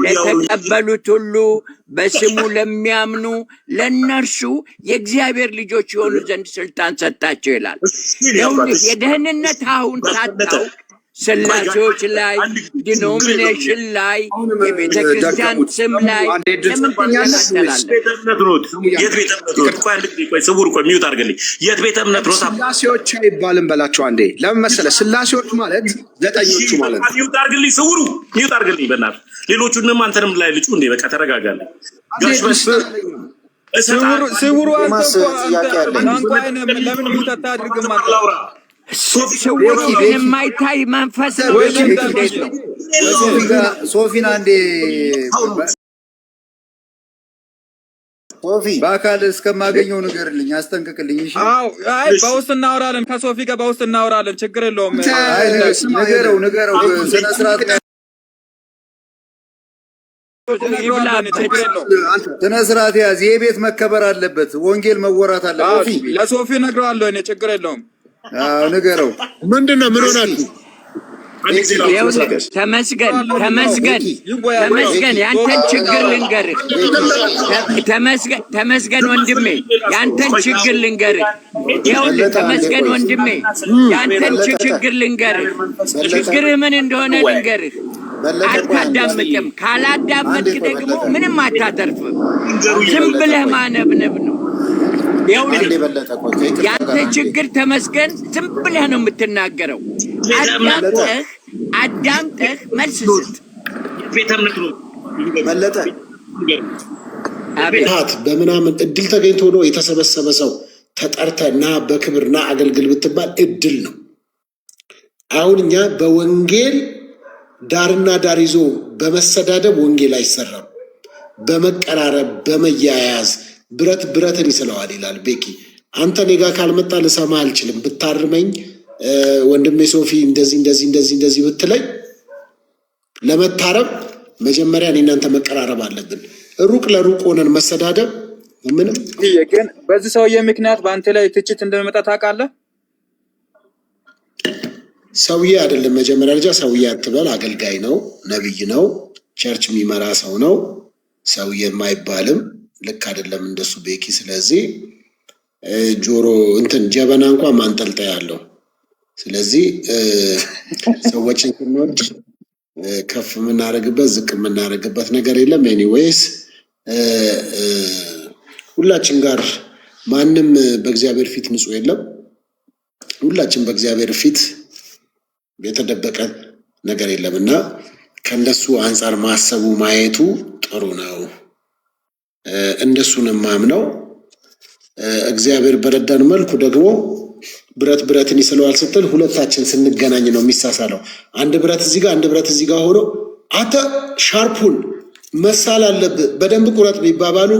ለተቀበሉት ሁሉ በስሙ ለሚያምኑ ለእነርሱ የእግዚአብሔር ልጆች የሆኑ ዘንድ ስልጣን ሰጣቸው ይላል። የደህንነት አሁን ሳታውቅ ስላሴዎች ላይ ዲኖሚኔሽን ላይ የቤተ ክርስቲያን ስም ላይ ለምን ትከታተላለህ? የት ቤተ እምነት ነው? ስላሴዎች አይባልም በላቸው አንዴ። ለምን መሰለህ? ስላሴዎች ማለት ዘጠኞቹ ማለት ነው። ሚውት አድርግልኝ በእናትህ። ሌሎቹንም አንተንም ላይ ልጩ እንዴ። በቃ ተረጋጋለህ። ስውሩ ለምን ሚውት አታድርግም? ሰዎች የማይታይ መንፈስ ነው። ሶፊን አንዴ ሶፊ በአካል እስከማገኘው ንገርልኝ፣ አስጠንቅቅልኝ። እሺ በውስጥ እናወራለን። ከሶፊ ጋር በውስጥ እናወራለን። ችግር የለውም። ንገረው ስነ ስርዓት ስነ ስርዓት ያዝ። ይሄ ቤት መከበር አለበት። ወንጌል መወራት አለበት። ለሶፊ ነግረዋለሁ እኔ። ችግር የለውም። ንገረው። ምንድነው? ምን ሆናል? ተመስገን ያንተን ችግር ልንገርህ። ተመስገን ወንድሜ ያንተን ችግር ልንገርህ። ይኸውልህ ተመስገን ወንድሜ ያንተን ችግር ልንገርህ። ችግርህ ምን እንደሆነ ልንገርህ። አታዳምጥም። ካላዳመጥክ ደግሞ ምንም አታተርፍም። ዝም ብለህ ማነብነብ ነው። ያንተ ችግር ተመስገን ዝም ብለህ ነው የምትናገረው። አዳምጠህ መልስ ስጥ። በለጠ በምናምን እድል ተገኝቶ ነው የተሰበሰበ ሰው ተጠርተና በክብርና አገልግል ብትባል እድል ነው። አሁን እኛ በወንጌል ዳርና ዳር ይዞ በመሰዳደብ ወንጌል አይሰራም። በመቀራረብ በመያያዝ ብረት ብረትን ይስለዋል ይላል ቤኪ። አንተ እኔ ጋር ካልመጣ ልሰማ አልችልም። ብታርመኝ ወንድሜ ሶፊ እንደዚህ ብትለኝ ለመታረም መጀመሪያ እኔ እናንተ መቀራረብ አለብን። ሩቅ ለሩቅ ሆነን መሰዳደብ ምንም። ግን በዚህ ሰውዬ ምክንያት በአንተ ላይ ትችት እንደሚመጣ ታውቃለህ። ሰውዬ አይደለም መጀመሪያ ልጃ ሰውዬ አትበል። አገልጋይ ነው፣ ነብይ ነው፣ ቸርች የሚመራ ሰው ነው። ሰውዬ የማይባልም ልክ አይደለም እንደሱ ቤኪ። ስለዚህ ጆሮ እንትን ጀበና እንኳን ማንጠልጠያ ያለው። ስለዚህ ሰዎችን ስንወድ ከፍ የምናደርግበት ዝቅ የምናደርግበት ነገር የለም። ኤኒዌይስ ሁላችን ጋር ማንም በእግዚአብሔር ፊት ንጹህ የለም። ሁላችን በእግዚአብሔር ፊት የተደበቀ ነገር የለም እና ከእንደሱ አንጻር ማሰቡ ማየቱ ጥሩ ነው። እንደሱን ማምነው እግዚአብሔር በረዳን መልኩ ደግሞ ብረት ብረትን ይስለዋል ስትል ሁለታችን ስንገናኝ ነው የሚሳሳለው። አንድ ብረት እዚህ ጋር አንድ ብረት እዚህ ጋር ሆኖ አንተ ሻርፑን መሳል አለብህ በደንብ ቁረጥ ቢባባሉ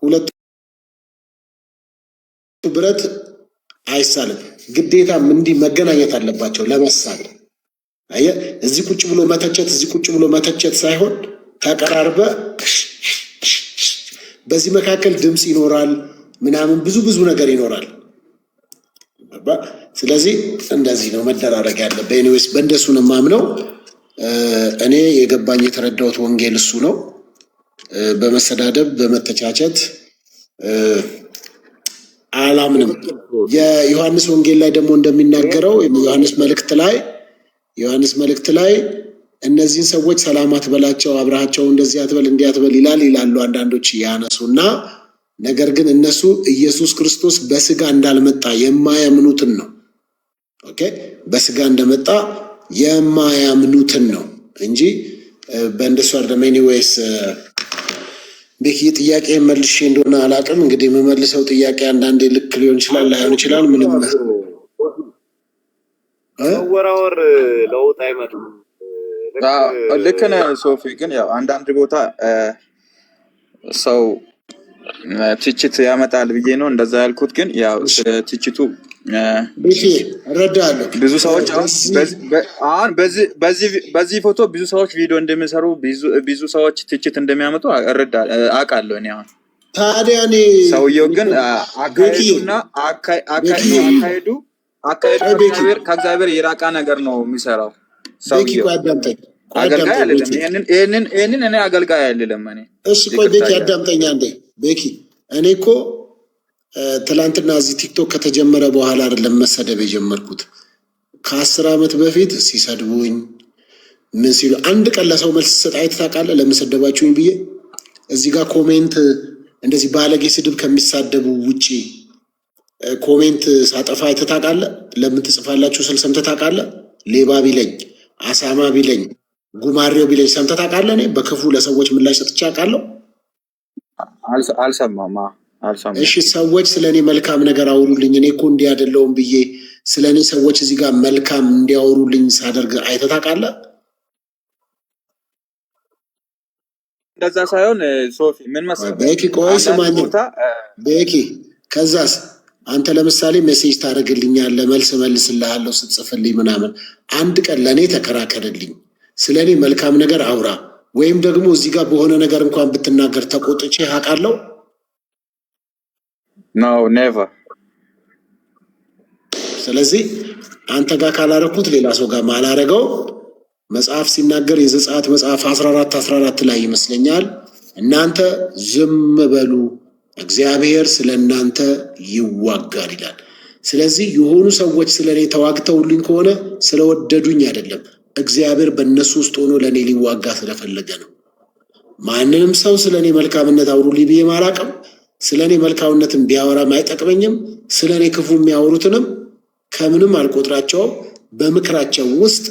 ሁለቱ ብረት አይሳልም። ግዴታም እንዲህ መገናኘት አለባቸው ለመሳል። አየህ እዚህ ቁጭ ብሎ መተቸት እዚህ ቁጭ ብሎ መተቸት ሳይሆን ተቀራርበ በዚህ መካከል ድምፅ ይኖራል ምናምን ብዙ ነገር ይኖራል። ስለዚህ እንደዚህ ነው መደራረግ ያለበት። ኤኒዌይስ በእንደሱ ነው የማምነው እኔ የገባኝ የተረዳሁት ወንጌል እሱ ነው። በመሰዳደብ በመተቻቸት አላምንም። የዮሐንስ ወንጌል ላይ ደግሞ እንደሚናገረው ዮሐንስ መልእክት ላይ እነዚህን ሰዎች ሰላም አትበላቸው፣ አብረሃቸው እንደዚህ አትበል እንዲህ አትበል ይላሉ አንዳንዶች ያነሱና፣ ነገር ግን እነሱ ኢየሱስ ክርስቶስ በስጋ እንዳልመጣ የማያምኑትን ነው። ኦኬ በስጋ እንደመጣ የማያምኑትን ነው እንጂ በእንደሱ አይደለም። ኤኒዌይስ ቤኪ ጥያቄ መልሼ እንደሆነ አላውቅም። እንግዲህ የምመልሰው ጥያቄ አንዳንዴ ልክ ሊሆን ይችላል ላይሆን ይችላል። ምንም ወራወር ለውጥ አይመጣም። ልክ ነህ ሶፊ። ግን ያው አንዳንድ ቦታ ሰው ትችት ያመጣል ብዬ ነው እንደዛ ያልኩት። ግን ያው ትችቱ እረዳለሁ። ብዙ ሰዎች አሁን በዚህ ፎቶ ብዙ ሰዎች ቪዲዮ እንደሚሰሩ ብዙ ሰዎች ትችት እንደሚያመጡ አውቃለሁ እኔ። አሁን ታዲያ እኔ ሰውየው ግን አካሄዱ ከእግዚአብሔር የራቃ ነገር ነው የሚሰራው። ሰውየው አገልጋይ አይደለም። ይሄንን እኔ አገልጋይ አይደለም እኔ። እሺ ቆይ ቤኪ አዳምጠኛ እንዴ ቤኪ። እኔ እኮ ትላንትና እዚህ ቲክቶክ ከተጀመረ በኋላ አይደለም መሰደብ የጀመርኩት። ከ10 ዓመት በፊት ሲሰድቡኝ ምን ሲሉ አንድ ቀን ለሰው መልስ ሰጥ አይተህ ታውቃለህ? ለምን ሰደባችሁኝ ብዬ እዚህ ጋር ኮሜንት እንደዚህ ባለጌ ስድብ ከሚሳደቡ ውጪ ኮሜንት ሳጠፋ አይተህ ታውቃለህ? ለምን ትጽፋላችሁ ስል ሰምተህ ታውቃለህ? ሌባ ቢለኝ አሳማ ቢለኝ ጉማሬው ቢለኝ ሰምተህ ታውቃለህ? እኔ በክፉ ለሰዎች ምላሽ ሰጥቼ አውቃለሁ? አልሰማማ። እሺ ሰዎች ስለኔ መልካም ነገር አውሩልኝ። እኔ እኮ እንዲህ አይደለሁም ብዬ ስለኔ ሰዎች እዚህ ጋር መልካም እንዲያወሩልኝ ሳደርግ አይተህ ታውቃለህ? እንደዛ ሳይሆን ሶፊ ምን መሰለህ ቤኪ ቆይ ስማኝ ቤኪ። ከዛስ አንተ ለምሳሌ ሜሴጅ ታደርግልኛለህ፣ መልስ መልስልሃለሁ ስትጽፍልኝ ምናምን። አንድ ቀን ለእኔ ተከራከርልኝ፣ ስለኔ መልካም ነገር አውራ። ወይም ደግሞ እዚህ ጋር በሆነ ነገር እንኳን ብትናገር ተቆጥቼ አውቃለሁ? No, never. ስለዚህ አንተ ጋር ካላረኩት ሌላ ሰው ጋር ማላረገው መጽሐፍ ሲናገር የዘጸአት መጽሐፍ 14 ላይ ይመስለኛል እናንተ ዝም በሉ እግዚአብሔር ስለእናንተ ይዋጋል ይላል። ስለዚህ የሆኑ ሰዎች ስለኔ ተዋግተውልኝ ከሆነ ስለወደዱኝ አይደለም፣ እግዚአብሔር በእነሱ ውስጥ ሆኖ ለኔ ሊዋጋ ስለፈለገ ነው። ማንንም ሰው ስለኔ መልካምነት አውሩልኝ ብዬ ማላቀም፣ ስለኔ መልካምነትን ቢያወራም አይጠቅመኝም። ስለኔ ክፉ የሚያወሩትንም ከምንም አልቆጥራቸው። በምክራቸው ውስጥ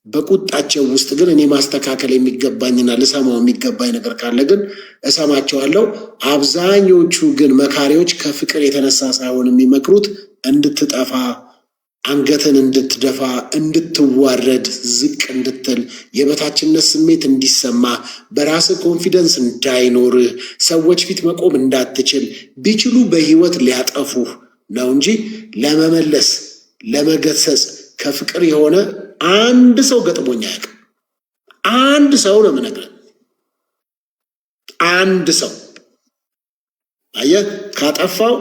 በቁጣቸው ውስጥ ግን እኔ ማስተካከል የሚገባኝና ልሰማው የሚገባኝ ነገር ካለ ግን እሰማቸዋለሁ። አብዛኞቹ ግን መካሪዎች ከፍቅር የተነሳ ሳይሆን የሚመክሩት እንድትጠፋ፣ አንገትን እንድትደፋ፣ እንድትዋረድ፣ ዝቅ እንድትል፣ የበታችነት ስሜት እንዲሰማ፣ በራስ ኮንፊደንስ እንዳይኖርህ፣ ሰዎች ፊት መቆም እንዳትችል፣ ቢችሉ በህይወት ሊያጠፉህ ነው እንጂ ለመመለስ ለመገሰጽ ከፍቅር የሆነ አንድ ሰው ገጥሞኝ አያውቅም። አንድ ሰው ነው የምነግርህ። አንድ ሰው አየህ፣ ካጠፋው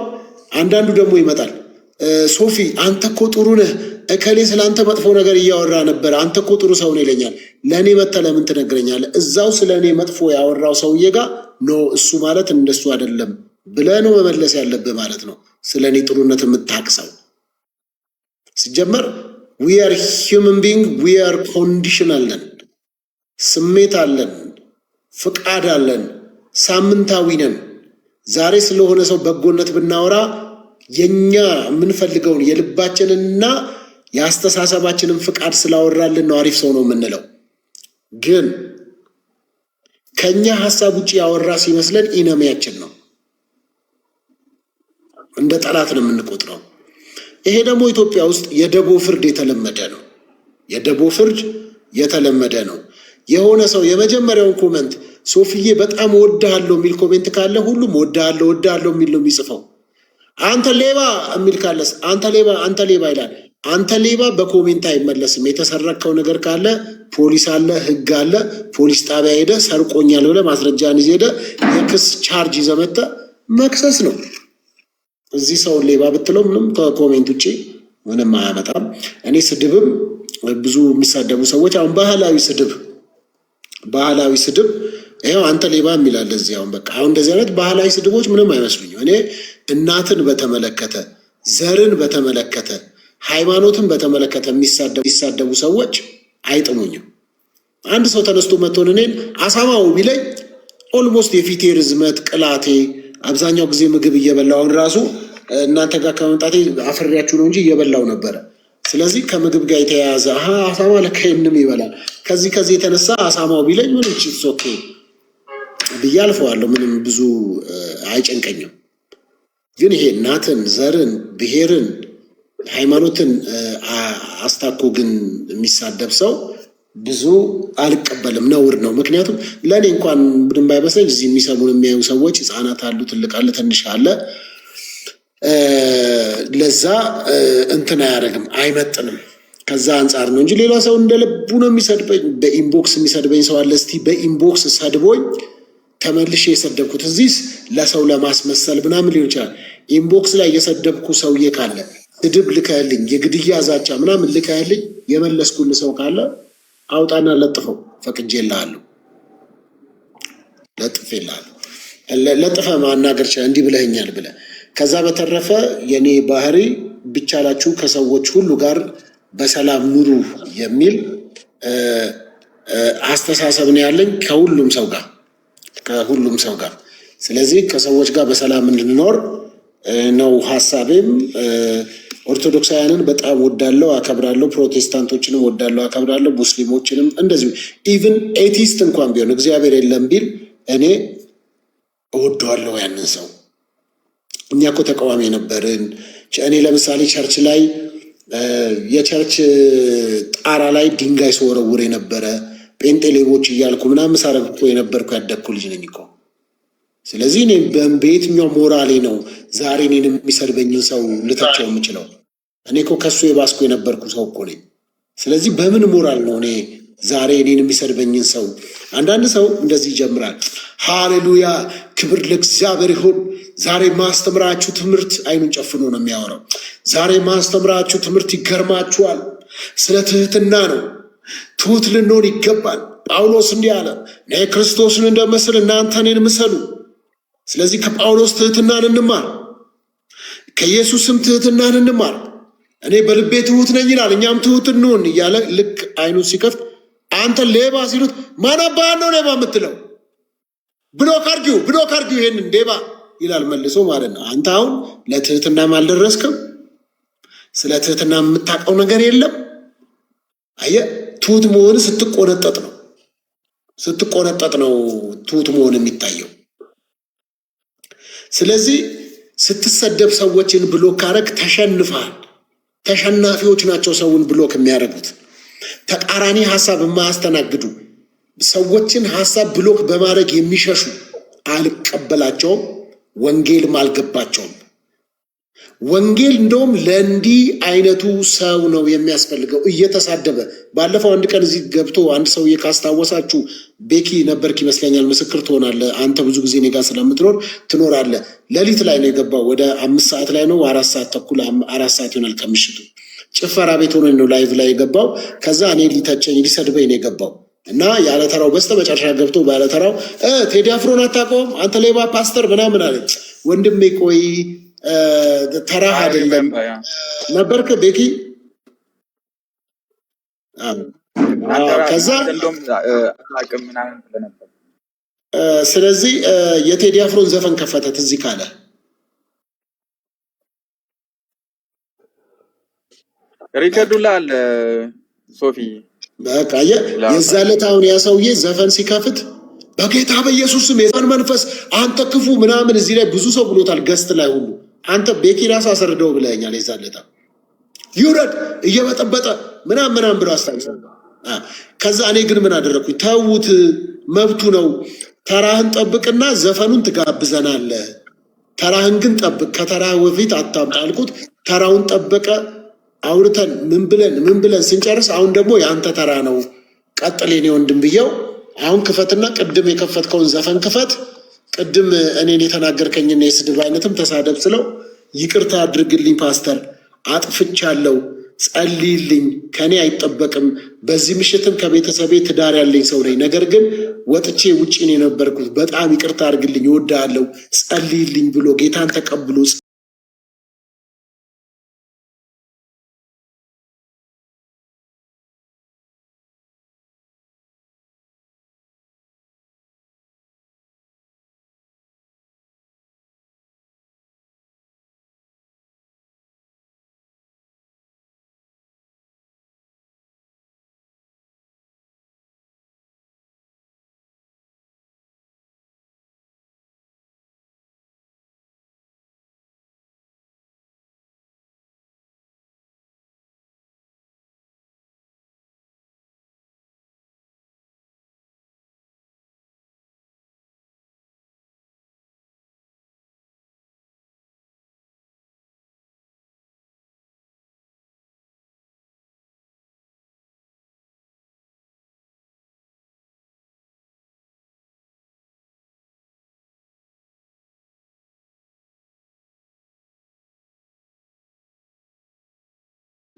አንዳንዱ ደግሞ ይመጣል። ሶፊ አንተ እኮ ጥሩ ነህ፣ እከሌ ስለአንተ መጥፎ ነገር እያወራ ነበር፣ አንተ እኮ ጥሩ ሰው ነው ይለኛል። ለእኔ መተህ ለምን ትነግረኛለህ? እዛው ስለ እኔ መጥፎ ያወራው ሰውዬ ጋር ኖ እሱ ማለት እንደሱ አይደለም ብለህ ነው መመለስ ያለብህ ማለት ነው። ስለ እኔ ጥሩነት የምታቅሰው ሲጀመር we are human being, we are conditional ነን። ስሜት አለን፣ ፍቃድ አለን፣ ሳምንታዊ ነን። ዛሬ ስለሆነ ሰው በጎነት ብናወራ የኛ የምንፈልገውን የልባችንንና የአስተሳሰባችንን ፍቃድ ስላወራልን ነው አሪፍ ሰው ነው የምንለው። ግን ከኛ ሀሳብ ውጭ ያወራ ሲመስለን ኢነሚያችን ነው፣ እንደ ጠላት ነው የምንቆጥረው። ይሄ ደግሞ ኢትዮጵያ ውስጥ የደቦ ፍርድ የተለመደ ነው። የደቦ ፍርድ የተለመደ ነው። የሆነ ሰው የመጀመሪያውን ኮሜንት ሶፊዬ በጣም ወድሃለሁ የሚል ኮሜንት ካለ ሁሉም ወድሃለሁ የሚል ነው የሚጽፈው። አንተ ሌባ የሚል ካለስ አንተ ሌባ ይላል። አንተ ሌባ በኮሜንት አይመለስም። የተሰረከው ነገር ካለ ፖሊስ አለ፣ ህግ አለ። ፖሊስ ጣቢያ ሄደ ሰርቆኛል ብለህ ማስረጃን ይዘህ ሄደህ የክስ ቻርጅ ይዘህ መጥተህ መክሰስ ነው። እዚህ ሰውን ሌባ ብትለው ምንም ከኮሜንት ውጭ ምንም አያመጣም። እኔ ስድብም ብዙ የሚሳደቡ ሰዎች አሁን ባህላዊ ስድብ ይኸው አንተ ሌባ የሚላለ እዚህ አሁን በቃ አሁን እንደዚህ አይነት ባህላዊ ስድቦች ምንም አይመስሉኝም። እኔ እናትን በተመለከተ፣ ዘርን በተመለከተ፣ ሃይማኖትን በተመለከተ የሚሳደቡ ሰዎች አይጥሙኝም። አንድ ሰው ተነስቶ መጥቶን እኔን አሳማው ቢለኝ ኦልሞስት የፊቴ ርዝመት ቅላቴ አብዛኛው ጊዜ ምግብ እየበላው አሁን ራሱ እናንተ ጋር ከመምጣቴ አፍሬያችሁ ነው እንጂ እየበላው ነበረ። ስለዚህ ከምግብ ጋር የተያያዘ አሳማ ለከይንም ይበላል። ከዚህ የተነሳ አሳማው ቢለኝ ምን እቺስ ኦኬ ብዬ አልፈዋለሁ። ምንም ብዙ አይጨንቀኝም። ግን ይሄ እናትን፣ ዘርን፣ ብሔርን፣ ሃይማኖትን አስታኮ ግን የሚሳደብ ሰው ብዙ አልቀበልም፣ ነውር ነው። ምክንያቱም ለእኔ እንኳን ምንም ባይመስለኝ እዚህ የሚሰሙን የሚያዩ ሰዎች ህፃናት አሉ፣ ትልቅ አለ፣ ትንሽ አለ። ለዛ እንትን አያደርግም፣ አይመጥንም። ከዛ አንጻር ነው እንጂ ሌላ ሰው እንደልቡ ነው የሚሰድበኝ። በኢንቦክስ የሚሰድበኝ ሰው አለ። እስቲ በኢንቦክስ ሰድቦኝ ተመልሼ የሰደብኩት እዚህ ለሰው ለማስመሰል ምናምን ሊሆን ይችላል። ኢንቦክስ ላይ የሰደብኩ ሰውዬ ካለ ስድብ ልከህልኝ፣ የግድያ ዛቻ ምናምን ልከህልኝ የመለስኩል ሰው ካለ አውጣና ለጥፈው፣ ፈቅጄልሃለሁ፣ ለጥፌልሃለሁ። ለጥፈህ ማናገር ይችላል እንዲህ ብለኸኛል ብለህ። ከዛ በተረፈ የኔ ባህሪ ቢቻላችሁ ከሰዎች ሁሉ ጋር በሰላም ኑሩ የሚል አስተሳሰብ ነው ያለኝ፣ ከሁሉም ሰው ጋር። ስለዚህ ከሰዎች ጋር በሰላም እንድንኖር ነው ሀሳቤም። ኦርቶዶክሳውያንን በጣም ወዳለው አከብራለሁ፣ ፕሮቴስታንቶችንም ወዳለው አከብራለሁ፣ ሙስሊሞችንም እንደዚሁ። ኢቭን ኤቲስት እንኳን ቢሆን እግዚአብሔር የለም ቢል እኔ እወደዋለሁ ያንን ሰው። እኛ እኮ ተቃዋሚ ነበርን። እኔ ለምሳሌ ቸርች ላይ የቸርች ጣራ ላይ ድንጋይ ስወረውር የነበረ ጴንጤ ሌቦች እያልኩ ምናምን ሳረግ እኮ የነበርኩ ያደግኩ ልጅ ነኝ እኮ። ስለዚህ እኔ በየትኛው ሞራሌ ነው ዛሬ እኔን የሚሰድበኝን ሰው ልተቸው የምችለው? እኔ እኮ ከሱ የባስኩ የነበርኩ ሰው እኮ ነኝ። ስለዚህ በምን ሞራል ነው እኔ ዛሬ እኔን የሚሰድበኝን ሰው? አንዳንድ ሰው እንደዚህ ይጀምራል። ሃሌሉያ ክብር ለእግዚአብሔር ይሁን፣ ዛሬ ማስተምራችሁ ትምህርት አይኑን ጨፍኖ ነው የሚያወራው። ዛሬ ማስተምራችሁ ትምህርት ይገርማችኋል። ስለ ትህትና ነው። ትሁት ልንሆን ይገባል። ጳውሎስ እንዲህ አለ፣ እኔ ክርስቶስን እንደመስል እናንተ እኔን ምሰሉ። ስለዚህ ከጳውሎስ ትህትናን እንማር፣ ከኢየሱስም ትህትናን እንማር። እኔ በልቤ ትሁት ነኝ ይላል፣ እኛም ትሁት እንሁን እያለ ልክ አይኑን ሲከፍት አንተ ሌባ ሲሉት ማን አባህን ነው ሌባ የምትለው? ብሎክ አርጊው ይሄንን ሌባ ይላል መልሶ ማለት ነው። አንተ አሁን ለትህትናም አልደረስክም። ስለ ትህትና የምታውቀው ነገር የለም። አየህ፣ ትሁት መሆን ስትቆነጠጥ ነው ትሁት መሆን የሚታየው። ስለዚህ ስትሰደብ ሰዎችን ብሎክ ካረግ ተሸንፈሃል። ተሸናፊዎች ናቸው ሰውን ብሎክ የሚያደርጉት። ተቃራኒ ሀሳብ የማያስተናግዱ ሰዎችን ሀሳብ ብሎክ በማድረግ የሚሸሹ አልቀበላቸውም። ወንጌልም አልገባቸውም። ወንጌል እንደውም ለእንዲህ አይነቱ ሰው ነው የሚያስፈልገው። እየተሳደበ ባለፈው አንድ ቀን እዚህ ገብቶ አንድ ሰውዬ ካስታወሳችሁ ቤኪ ነበርክ ይመስለኛል፣ ምስክር ትሆናለህ አንተ ብዙ ጊዜ እኔ ጋር ስለምትኖር ትኖራለህ። ሌሊት ላይ ነው የገባው፣ ወደ 5 ሰዓት ላይ ነው 4 ሰዓት ተኩል 4 ሰዓት ይሆናል ከምሽቱ። ጭፈራ ቤት ሆኖ ነው ላይቭ ላይ የገባው። ከዛ እኔ ሊሰድበኝ ነው የገባው እና ያለተራው በስተ መጨረሻ ገብቶ ባለተራው ቴዲ አፍሮን አታውቀውም አንተ ሌባ ፓስተር ምናምን አለ። ወንድሜ ቆይ ተራህ አይደለም ነበርክ ቤኪ? ከዛ ስለዚህ የቴዲ አፍሮን ዘፈን ከፈተ ትዝ ካለ ሪከርዱላል ሶፊ በቃ የዛለት አሁን ያ ሰውዬ ዘፈን ሲከፍት በጌታ በኢየሱስ ስም የዘፈን መንፈስ አንተ ክፉ ምናምን እዚህ ላይ ብዙ ሰው ብሎታል። ገስት ላይ ሁሉ አንተ ቤኪ ራስ አሰርደው ብለኛል። የዛለት ይውረድ እየበጠበጠ ምናምን ብሎ አስታውሰው። ከዛ እኔ ግን ምን አደረኩኝ? ተውት፣ መብቱ ነው። ተራህን ጠብቅና ዘፈኑን ትጋብዘናለህ። ተራህን ግን ጠብቅ፣ ከተራህ በፊት አታምጣ አልኩት። ተራውን ጠበቀ። አውርተን ምን ብለን ስንጨርስ አሁን ደግሞ የአንተ ተራ ነው ቀጥል የኔ ወንድም ብየው፣ አሁን ክፈትና ቅድም የከፈትከውን ዘፈን ክፈት፣ ቅድም እኔን የተናገርከኝና የስድብ አይነትም ተሳደብ ስለው ይቅርታ አድርግልኝ ፓስተር አጥፍቻለሁ፣ ጸልይልኝ፣ ከኔ አይጠበቅም። በዚህ ምሽትም ከቤተሰቤ ትዳር ያለኝ ሰው ነኝ፣ ነገር ግን ወጥቼ ውጪ ነው የነበርኩት። በጣም ይቅርታ አድርግልኝ፣ እወድሃለሁ፣ ጸልይልኝ ብሎ ጌታን ተቀብሎ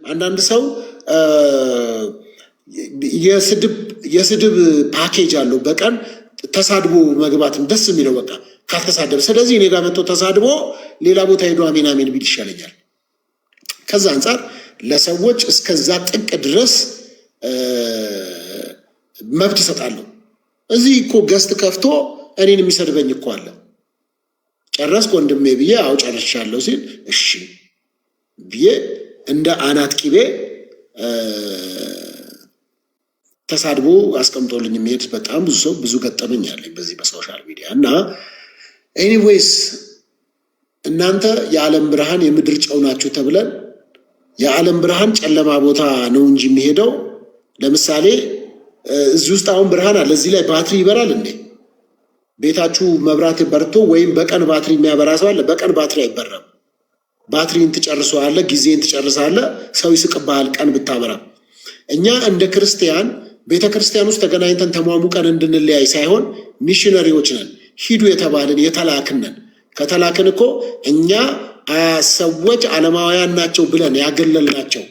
አንዳንድ ሰው የስድብ ፓኬጅ አለው። በቀን ተሳድቦ መግባትም ደስ የሚለው በቃ ካልተሳደብ። ስለዚህ እኔ ጋር መጥቶ ተሳድቦ ሌላ ቦታ ሄዶ አሜን አሜን ቢል ይሻለኛል። ከዛ አንጻር ለሰዎች እስከዛ ጥቅ ድረስ መብት ይሰጣለሁ። እዚህ እኮ ገስት ከፍቶ እኔን የሚሰድበኝ እኮ አለ። ጨረስክ ወንድሜ ብዬ አው ጨርሻለሁ ሲል እሺ ብዬ እንደ አናት ቂቤ ተሳድቦ አስቀምጦልኝ የሚሄድ በጣም ብዙ ሰው ብዙ ገጠመኝ አለኝ በዚህ በሶሻል ሚዲያ። እና ኤኒዌይስ እናንተ የዓለም ብርሃን የምድር ጨው ናችሁ ተብለን የዓለም ብርሃን ጨለማ ቦታ ነው እንጂ የሚሄደው። ለምሳሌ እዚህ ውስጥ አሁን ብርሃን አለ፣ እዚህ ላይ ባትሪ ይበራል እንዴ? ቤታችሁ መብራት በርቶ ወይም በቀን ባትሪ የሚያበራ ሰው አለ? በቀን ባትሪ አይበራም። ባትሪን ትጨርሰዋለህ፣ ጊዜን ትጨርሳለህ፣ ሰው ይስቅብሃል ቀን ብታበራ። እኛ እንደ ክርስቲያን ቤተ ክርስቲያን ውስጥ ተገናኝተን ተሟሙቀን እንድንለያይ ሳይሆን ሚሽነሪዎች ነን፣ ሂዱ የተባልን የተላክነን። ከተላክን እኮ እኛ ሰዎች ዓለማውያን ናቸው ብለን ያገለልናቸው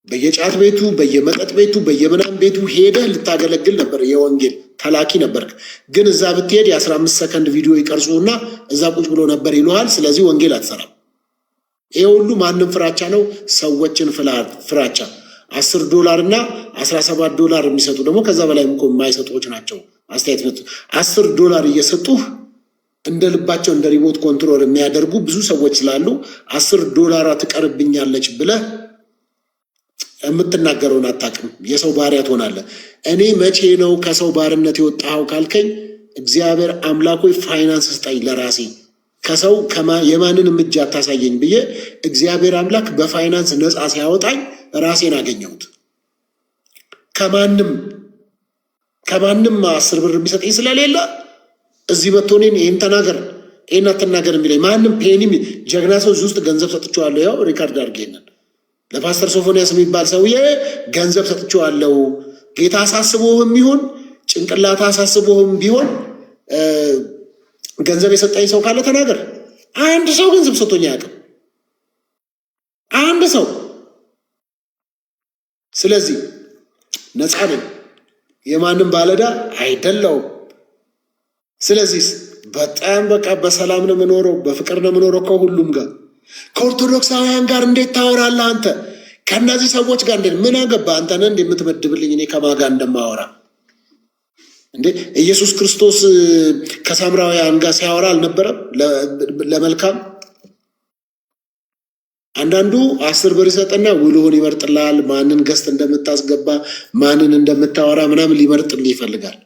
በየጫት ቤቱ በየመጠጥ ቤቱ በየምናም ቤቱ ሄደህ ልታገለግል ነበር። የወንጌል ተላኪ ነበርክ። ግን እዛ ብትሄድ የ15 ሰከንድ ቪዲዮ ይቀርጹና እዛ ቁጭ ብሎ ነበር ይሉሃል። ስለዚህ ወንጌል አትሰራም። ይሄ ሁሉ ማንም ፍራቻ ነው? ሰዎችን ፍራቻ። $10 እና $17 የሚሰጡ ደግሞ ከዛ በላይ እኮ የማይሰጡዎች ናቸው። አስተያየት $10 እየሰጡህ እንደ ልባቸው እንደ ሪሞት ኮንትሮል የሚያደርጉ ብዙ ሰዎች ስላሉ $10 ትቀርብኛለች ብለህ የምትናገረውን አታውቅም። የሰው ባሪያ ትሆናለህ። እኔ መቼ ነው ከሰው ባርነት የወጣኸው ካልከኝ እግዚአብሔር አምላክ ሆይ ፋይናንስ ስጠኝ ለራሴ ከሰው የማንንም እጅ አታሳየኝ ብዬ እግዚአብሔር አምላክ በፋይናንስ ነፃ ሲያወጣኝ ራሴን አገኘሁት። ከማንም 10 ብር የሚሰጠኝ ስለሌለ እዚህ መጥቶ እኔን ይህን ተናገር ይህን አትናገር የሚለኝ ማንም ፔኒም ጀግና ሰው እዚህ ውስጥ ገንዘብ ሰጥቼዋለሁ። ያው ሪካርድ አድርጌንን ለፓስተር ሶፎንያስ የሚባል ሰውዬ ገንዘብ ሰጥቼዋለሁ። ጌታ አሳስቦህም ቢሆን ጭንቅላት አሳስቦህም ቢሆን ገንዘብ የሰጠኝ ሰው ካለ ተናገር። አንድ ሰው ገንዘብ ሰጥቶኝ አያውቅም። አንድ ሰው። ስለዚህ ነፃ ነኝ፣ የማንም ባለዳ አይደለሁም። ስለዚህ በጣም በቃ በሰላም ነው የምኖረው፣ በፍቅር ነው የምኖረው ከሁሉም ጋር። ከኦርቶዶክሳውያን ጋር እንዴት ታወራለህ አንተ? ከእነዚህ ሰዎች ጋር እንዴት ምን አገባ አንተ? ነህ እንዴ የምትመድብልኝ እኔ ከማጋ እንደማወራ? እንዴ ኢየሱስ ክርስቶስ ከሳምራውያን ጋር ሲያወራ አልነበረም? ለመልካም አንዳንዱ 10 ብር ይሰጥና ውሎውን ይመርጥላል። ማንን ገስት እንደምታስገባ ማንን እንደምታወራ ምናምን ሊመርጥልህ ይፈልጋል።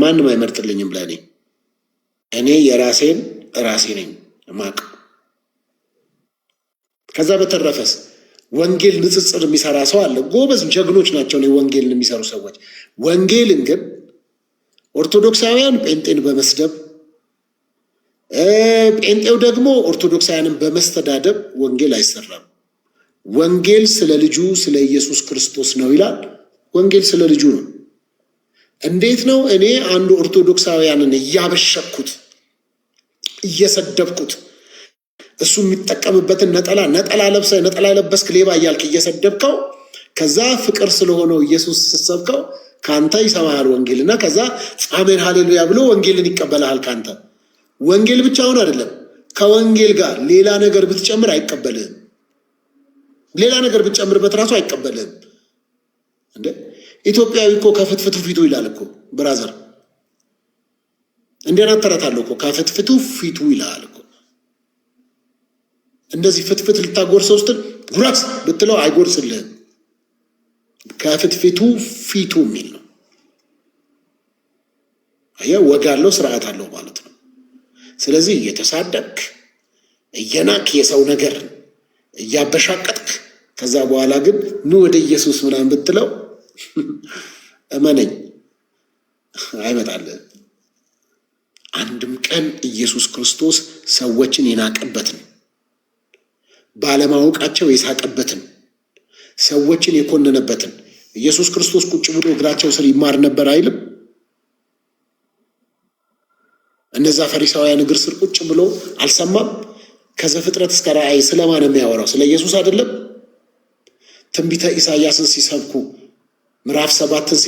ማንም አይመርጥልኝም ለእኔ። እኔ የራሴን ራሴ ነኝ ማቅ። ከዛ በተረፈስ ወንጌል ንጽጽር የሚሰራ ሰው አለ። ጎበዝ ጀግኖች ናቸው ነው ወንጌልን የሚሰሩ ሰዎች። ወንጌልን ግን ኦርቶዶክሳውያን ጴንጤን በመስደብ ጴንጤው ደግሞ ኦርቶዶክሳውያንን በመስተዳደብ ወንጌል አይሰራም። ወንጌል ስለ ልጁ ስለ ኢየሱስ ክርስቶስ ነው ይላል። ወንጌል ስለ ልጁ ነው። እንዴት ነው እኔ አንዱ ኦርቶዶክሳውያንን እያበሸኩት እየሰደብኩት እሱ የሚጠቀምበትን ነጠላ ለበስክ ሌባ እያልክ እየሰደብከው ከዛ ፍቅር ስለሆነው ኢየሱስ ስትሰብከው ካንተ ይሰማሃል ወንጌልና ከዛ አሜን ሃሌሉያ ብሎ ወንጌልን ይቀበልሃል። ካንተ ወንጌል ብቻውን አይደለም፣ ከወንጌል ጋር ሌላ ነገር ብትጨምር አይቀበልህም። ሌላ ነገር ብትጨምርበት ራሱ አይቀበልህም። እንዴ ኢትዮጵያዊ እኮ ከፍትፍቱ ፊቱ ይላል እኮ ብራዘር። እንደና ተረታለሁ እኮ ከፍትፍቱ ፊቱ ይላል እኮ። እንደዚህ ፍትፍት ልታጎርሰው ስትል ጉራስ ብትለው አይጎርስልህም። ከፍትፍቱ ፊቱ የሚል ነው። አየህ፣ ወግ አለው ስርዓት አለው ማለት ነው። ስለዚህ እየተሳደብክ እየናክ የሰው ነገር እያበሻቀጥክ ከዛ በኋላ ግን ኑ ወደ ኢየሱስ ምናምን ብትለው እመነኝ አይመጣልህም። አንድም ቀን ኢየሱስ ክርስቶስ ሰዎችን የናቀበትን ባለማወቃቸው የሳቀበትን ሰዎችን የኮነነበትን ኢየሱስ ክርስቶስ ቁጭ ብሎ እግራቸው ስር ይማር ነበር አይልም? እነዛ ፈሪሳውያን እግር ስር ቁጭ ብሎ አልሰማም? ከዘፍጥረት እስከ ራእይ ስለማን ነው የሚያወራው? ስለ ኢየሱስ አይደለም? ትንቢተ ኢሳያስን ሲሰብኩ ምዕራፍ 7ን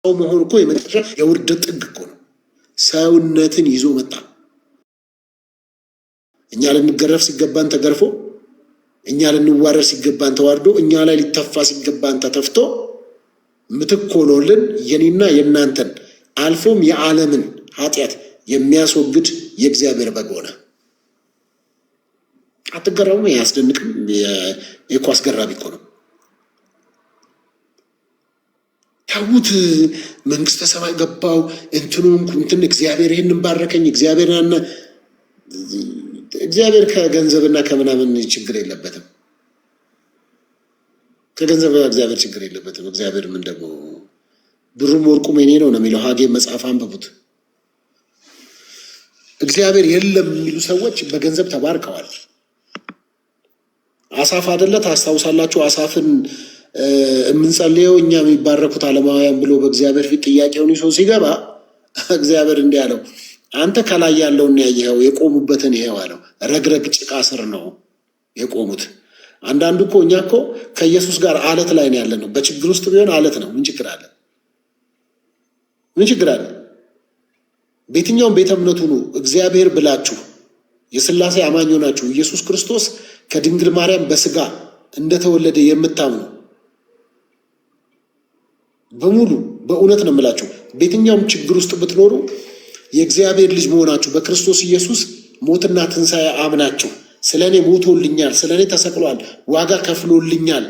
ሰው መሆን እኮ የመጨረሻ የውርደት ጥግ እኮ ነው። ሰውነትን ይዞ መጣ። እኛ ልንገረፍ ሲገባን ተገርፎ፣ እኛ ልንዋረድ ሲገባን ተዋርዶ፣ እኛ ላይ ሊተፋ ሲገባን ተተፍቶ ምትክ ሆኖልን የኔና የእናንተን አልፎም የዓለምን ኃጢአት የሚያስወግድ የእግዚአብሔር በግ ሆነ። አትገረሙ? ያስደንቅም። የኳስ አስገራሚ እኮ ነው። ታውት መንግስተ ሰማይ ገባው እንትን እግዚአብሔር ይህንን ባረከኝ። እግዚአብሔር ከገንዘብና ከምናምን ችግር የለበትም። ከገንዘብ እግዚአብሔር ችግር የለበትም። እግዚአብሔር ምን ደግሞ ብሩም ወርቁም የኔ ነው የሚለው ሀጌ መጽሐፍ አንብቡት። እግዚአብሔር የለም የሚሉ ሰዎች በገንዘብ ተባርከዋል። አሳፍ አይደለ? ታስታውሳላችሁ? አሳፍን የምንጸልየው እኛ የሚባረኩት ዓለማውያን ብሎ በእግዚአብሔር ፊት ጥያቄውን ይዞ ሲገባ እግዚአብሔር እንዲህ አለው፣ አንተ ከላይ ያለውን ያየኸው የቆሙበትን ይሄው አለው። ረግረግ ጭቃ ስር ነው የቆሙት። አንዳንዱ እኮ እኛ እኮ ከኢየሱስ ጋር አለት ላይ ነው ያለ ነው። በችግር ውስጥ ቢሆን አለት ነው። ምን ችግር አለ? ምን ችግር አለ? በየትኛውም ቤተ እምነቱ ነው እግዚአብሔር ብላችሁ የሥላሴ አማኝ ሆናችሁ ኢየሱስ ክርስቶስ ከድንግል ማርያም በስጋ እንደተወለደ የምታምኑ በሙሉ በእውነት ነው የምላችሁ፣ በየትኛውም ችግር ውስጥ ብትኖሩ የእግዚአብሔር ልጅ መሆናችሁ በክርስቶስ ኢየሱስ ሞትና ትንሣኤ አምናችሁ ስለ እኔ ሞቶልኛል፣ ስለ እኔ ተሰቅሏል፣ ዋጋ ከፍሎልኛል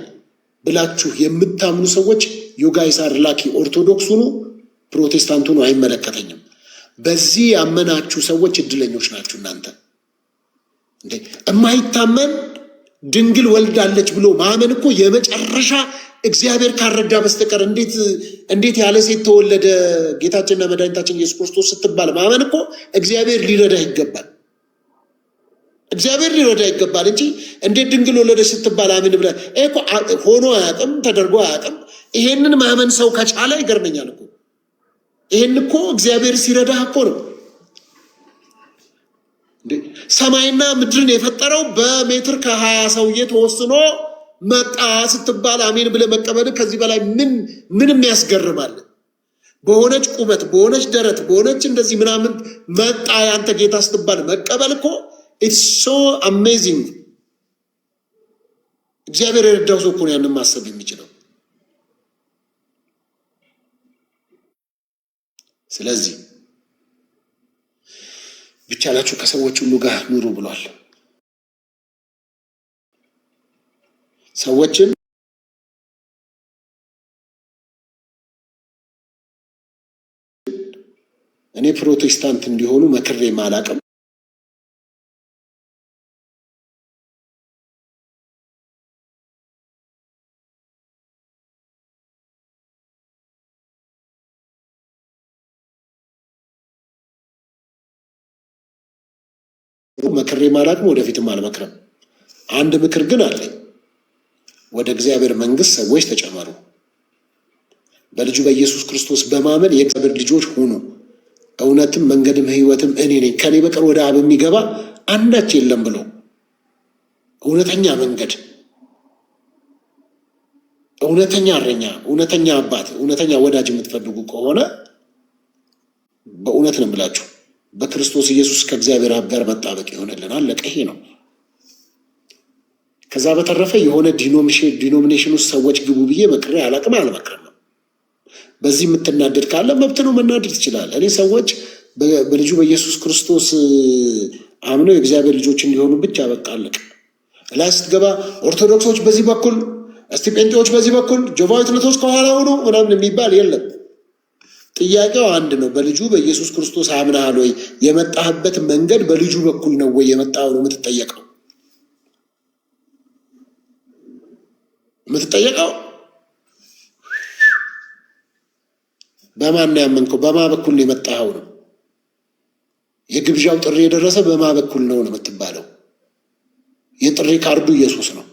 ብላችሁ የምታምኑ ሰዎች ዮጋይሳር ላኪ ኦርቶዶክስ ሁኑ ፕሮቴስታንት ሁኑ አይመለከተኝም። በዚህ ያመናችሁ ሰዎች እድለኞች ናችሁ እናንተ። እንዴ የማይታመን ድንግል ወልዳለች ብሎ ማመን እኮ የመጨረሻ እግዚአብሔር ካረዳ በስተቀር እንዴት ያለ ሴት ተወለደ ጌታችንና መድኃኒታችን ኢየሱስ ክርስቶስ ስትባል ማመን እኮ እግዚአብሔር ሊረዳ ይገባል። እግዚአብሔር ሊረዳ ይገባል እንጂ እንዴት ድንግል ወለደች ስትባል አምን ብለህ እኮ ሆኖ አያውቅም፣ ተደርጎ አያውቅም። ይሄንን ማመን ሰው ከቻለ ይገርመኛል እኮ። ይሄን እኮ እግዚአብሔር ሲረዳህ እኮ ነው። ሰማይና ምድርን የፈጠረው በሜትር ከ20 ሰውዬ ተወስኖ መጣ ስትባል አሜን ብለህ መቀበል ከዚህ በላይ ምንም ያስገርማል? በሆነች ቁመት፣ በሆነች ደረት፣ በሆነች እንደዚህ ምናምን መጣ ያንተ ጌታ ስትባል መቀበል እኮ ኢትስ ሶ አሜዚንግ። እግዚአብሔር የረዳው ሰው እኮ ነው ያንን ማሰብ የሚችለው። ስለዚህ ቢቻላችሁ ከሰዎች ሁሉ ጋር ኑሩ ብሏል። ሰዎችን እኔ ፕሮቴስታንት እንዲሆኑ መክሬ ማላቅም። መክሬ ማላቅም፣ ወደፊትም አልመክርም። አንድ ምክር ግን አለኝ። ወደ እግዚአብሔር መንግስት ሰዎች ተጨመሩ። በልጁ በኢየሱስ ክርስቶስ በማመን የእግዚአብሔር ልጆች ሁኑ። እውነትም መንገድም ሕይወትም እኔ ነኝ፣ ከኔ በቀር ወደ አብ የሚገባ አንዳች የለም ብሎ እውነተኛ መንገድ፣ እውነተኛ እረኛ፣ እውነተኛ አባት፣ እውነተኛ ወዳጅ የምትፈልጉ ከሆነ በእውነት ነው የምላችሁ በክርስቶስ ኢየሱስ ከእግዚአብሔር አብ ጋር መጣበቅ ይሆንልናል። አለቀ። ይሄ ነው። ከዛ በተረፈ የሆነ ዲኖሚኔሽን ውስጥ ሰዎች ግቡ ብዬ መክሬ አላቅም፣ አልመክርም። በዚህ የምትናደድ ካለ መብት ነው፣ መናደድ ትችላለህ። እኔ ሰዎች በልጁ በኢየሱስ ክርስቶስ አምነው የእግዚአብሔር ልጆች እንዲሆኑ ብቻ በቃ አለቀ። ላይ ስትገባ ኦርቶዶክሶች በዚህ በኩል፣ እስቲ ጴንጤዎች በዚህ በኩል፣ ጆቫዊትነቶች ከኋላ ሆኖ ምናምን የሚባል የለም። ጥያቄው አንድ ነው። በልጁ በኢየሱስ ክርስቶስ አምናሃል ወይ? የመጣህበት መንገድ በልጁ በኩል ነው ወይ የመጣው ነው የምትጠየቀው። በማን ያመንከው? በማ በኩል ነው የመጣኸው ነው። የግብዣው ጥሪ የደረሰ በማ በኩል ነው የምትባለው። የጥሪ ካርዱ ኢየሱስ ነው።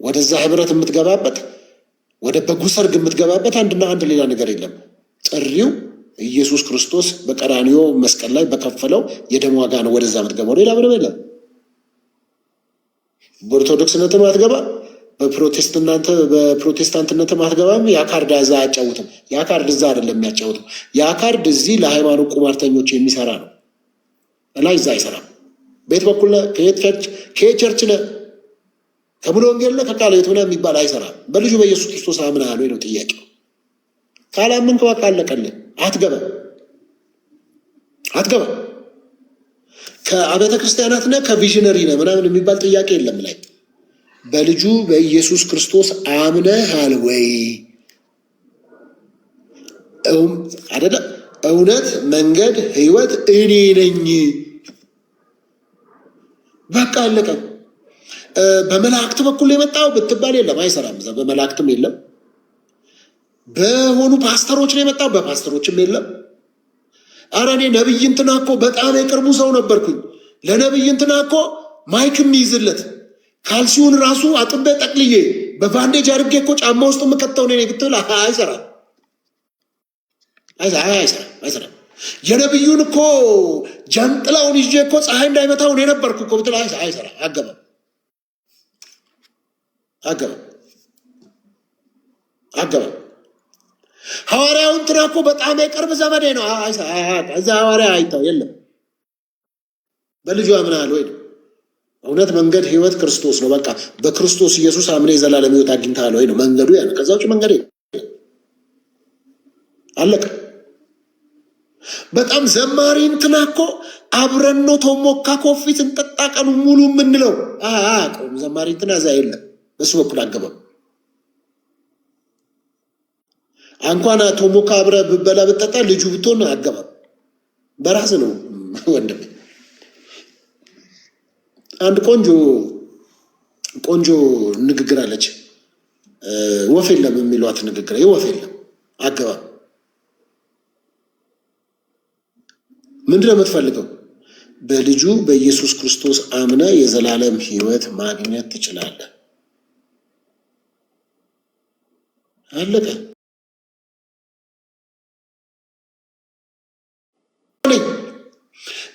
ወደዛ ህብረት የምትገባበት፣ ወደ በጉ ሰርግ የምትገባበት አንድና አንድ ሌላ ነገር የለም። ጥሪው ኢየሱስ ክርስቶስ በቀራንዮ መስቀል ላይ በከፈለው የደም ዋጋ ነው ወደዛ የምትገባው። ሌላ ምንም የለም። በኦርቶዶክስነት ማትገባ፣ በፕሮቴስታንትነት ማትገባም። ያ ካርድ እዛ አያጫውትም። ያ ካርድ እዛ አይደለም የሚያጫውትም። ያ ካርድ እዚህ ለሃይማኖት ቁማርተኞች የሚሰራ ነው። ላይ እዛ አይሰራም። ቤት በኩል ከየት ቸርች ነህ? ከሙሉ ወንጌል ነህ? ከቃለ ሕይወት ነህ የሚባል አይሰራም። በልጁ በኢየሱስ ክርስቶስ አምነሃል ወይ ነው ጥያቄው። ካላመንክ በቃ አለቀልህ። አትገባ። ከአብያተ ክርስቲያናት ነህ ከቪዥነሪ ነህ ምናምን የሚባል ጥያቄ የለም። ላይ በልጁ በኢየሱስ ክርስቶስ አምነሃል ወይ አይደለ? እውነት መንገድ ሕይወት እኔ ነኝ። በቃ አለቀ። በመላእክት በኩል የመጣው ብትባል የለም፣ አይሰራም። እዛ በመላእክትም የለም። በሆኑ ፓስተሮች ነው የመጣው፣ በፓስተሮችም የለም። አረ እኔ ነብይ እንትና እኮ በጣም የቅርቡ ሰው ነበርኩኝ። ለነብይ እንትና እኮ ማይክ የሚይዝለት ካልሲውን ራሱ አጥቤ ጠቅልዬ በባንዴጅ አድርጌ እኮ ጫማ ውስጥ የምከተው እኔ ብትል አይሰራም። የነብዩን እኮ ጃንጥላውን ይዤ እኮ ፀሐይ እንዳይመታው እኔ ነበርኩ እኮ ብትል አይሰራም። አገባ ሐዋርያው እንትና እኮ በጣም የቅርብ ዘመዴ ነው። እዛ ሐዋርያ አይታው የለም። በልጁ አምነሃል ወይ? እውነት መንገድ ሕይወት ክርስቶስ ነው። በቃ በክርስቶስ ኢየሱስ አምነህ የዘላለም ሕይወት አግኝተሃል ወይ ነው መንገዱ። ያ ነው። ከዛ ውጭ መንገድ አለቀ። በጣም ዘማሪ እንትና እኮ አብረን ነው ቶሞካ ኮፊ ስንጠጣ ቀኑ ሙሉ የምንለው ዘማሪ እንትና እዛ የለም። በሱ በኩል አገባም እንኳን ቶሞካ አብረህ ብበላ ብጠጣ ልጁ ብትሆን አገባም። በራስ ነው ወንድም። አንድ ቆንጆ ንግግር አለች። ወፍ የለም የሚሏት ንግግር ወፍ የለም አገባም። ምንድነው የምትፈልገው? በልጁ በኢየሱስ ክርስቶስ አምነ የዘላለም ሕይወት ማግኘት ትችላለህ። አለቀ።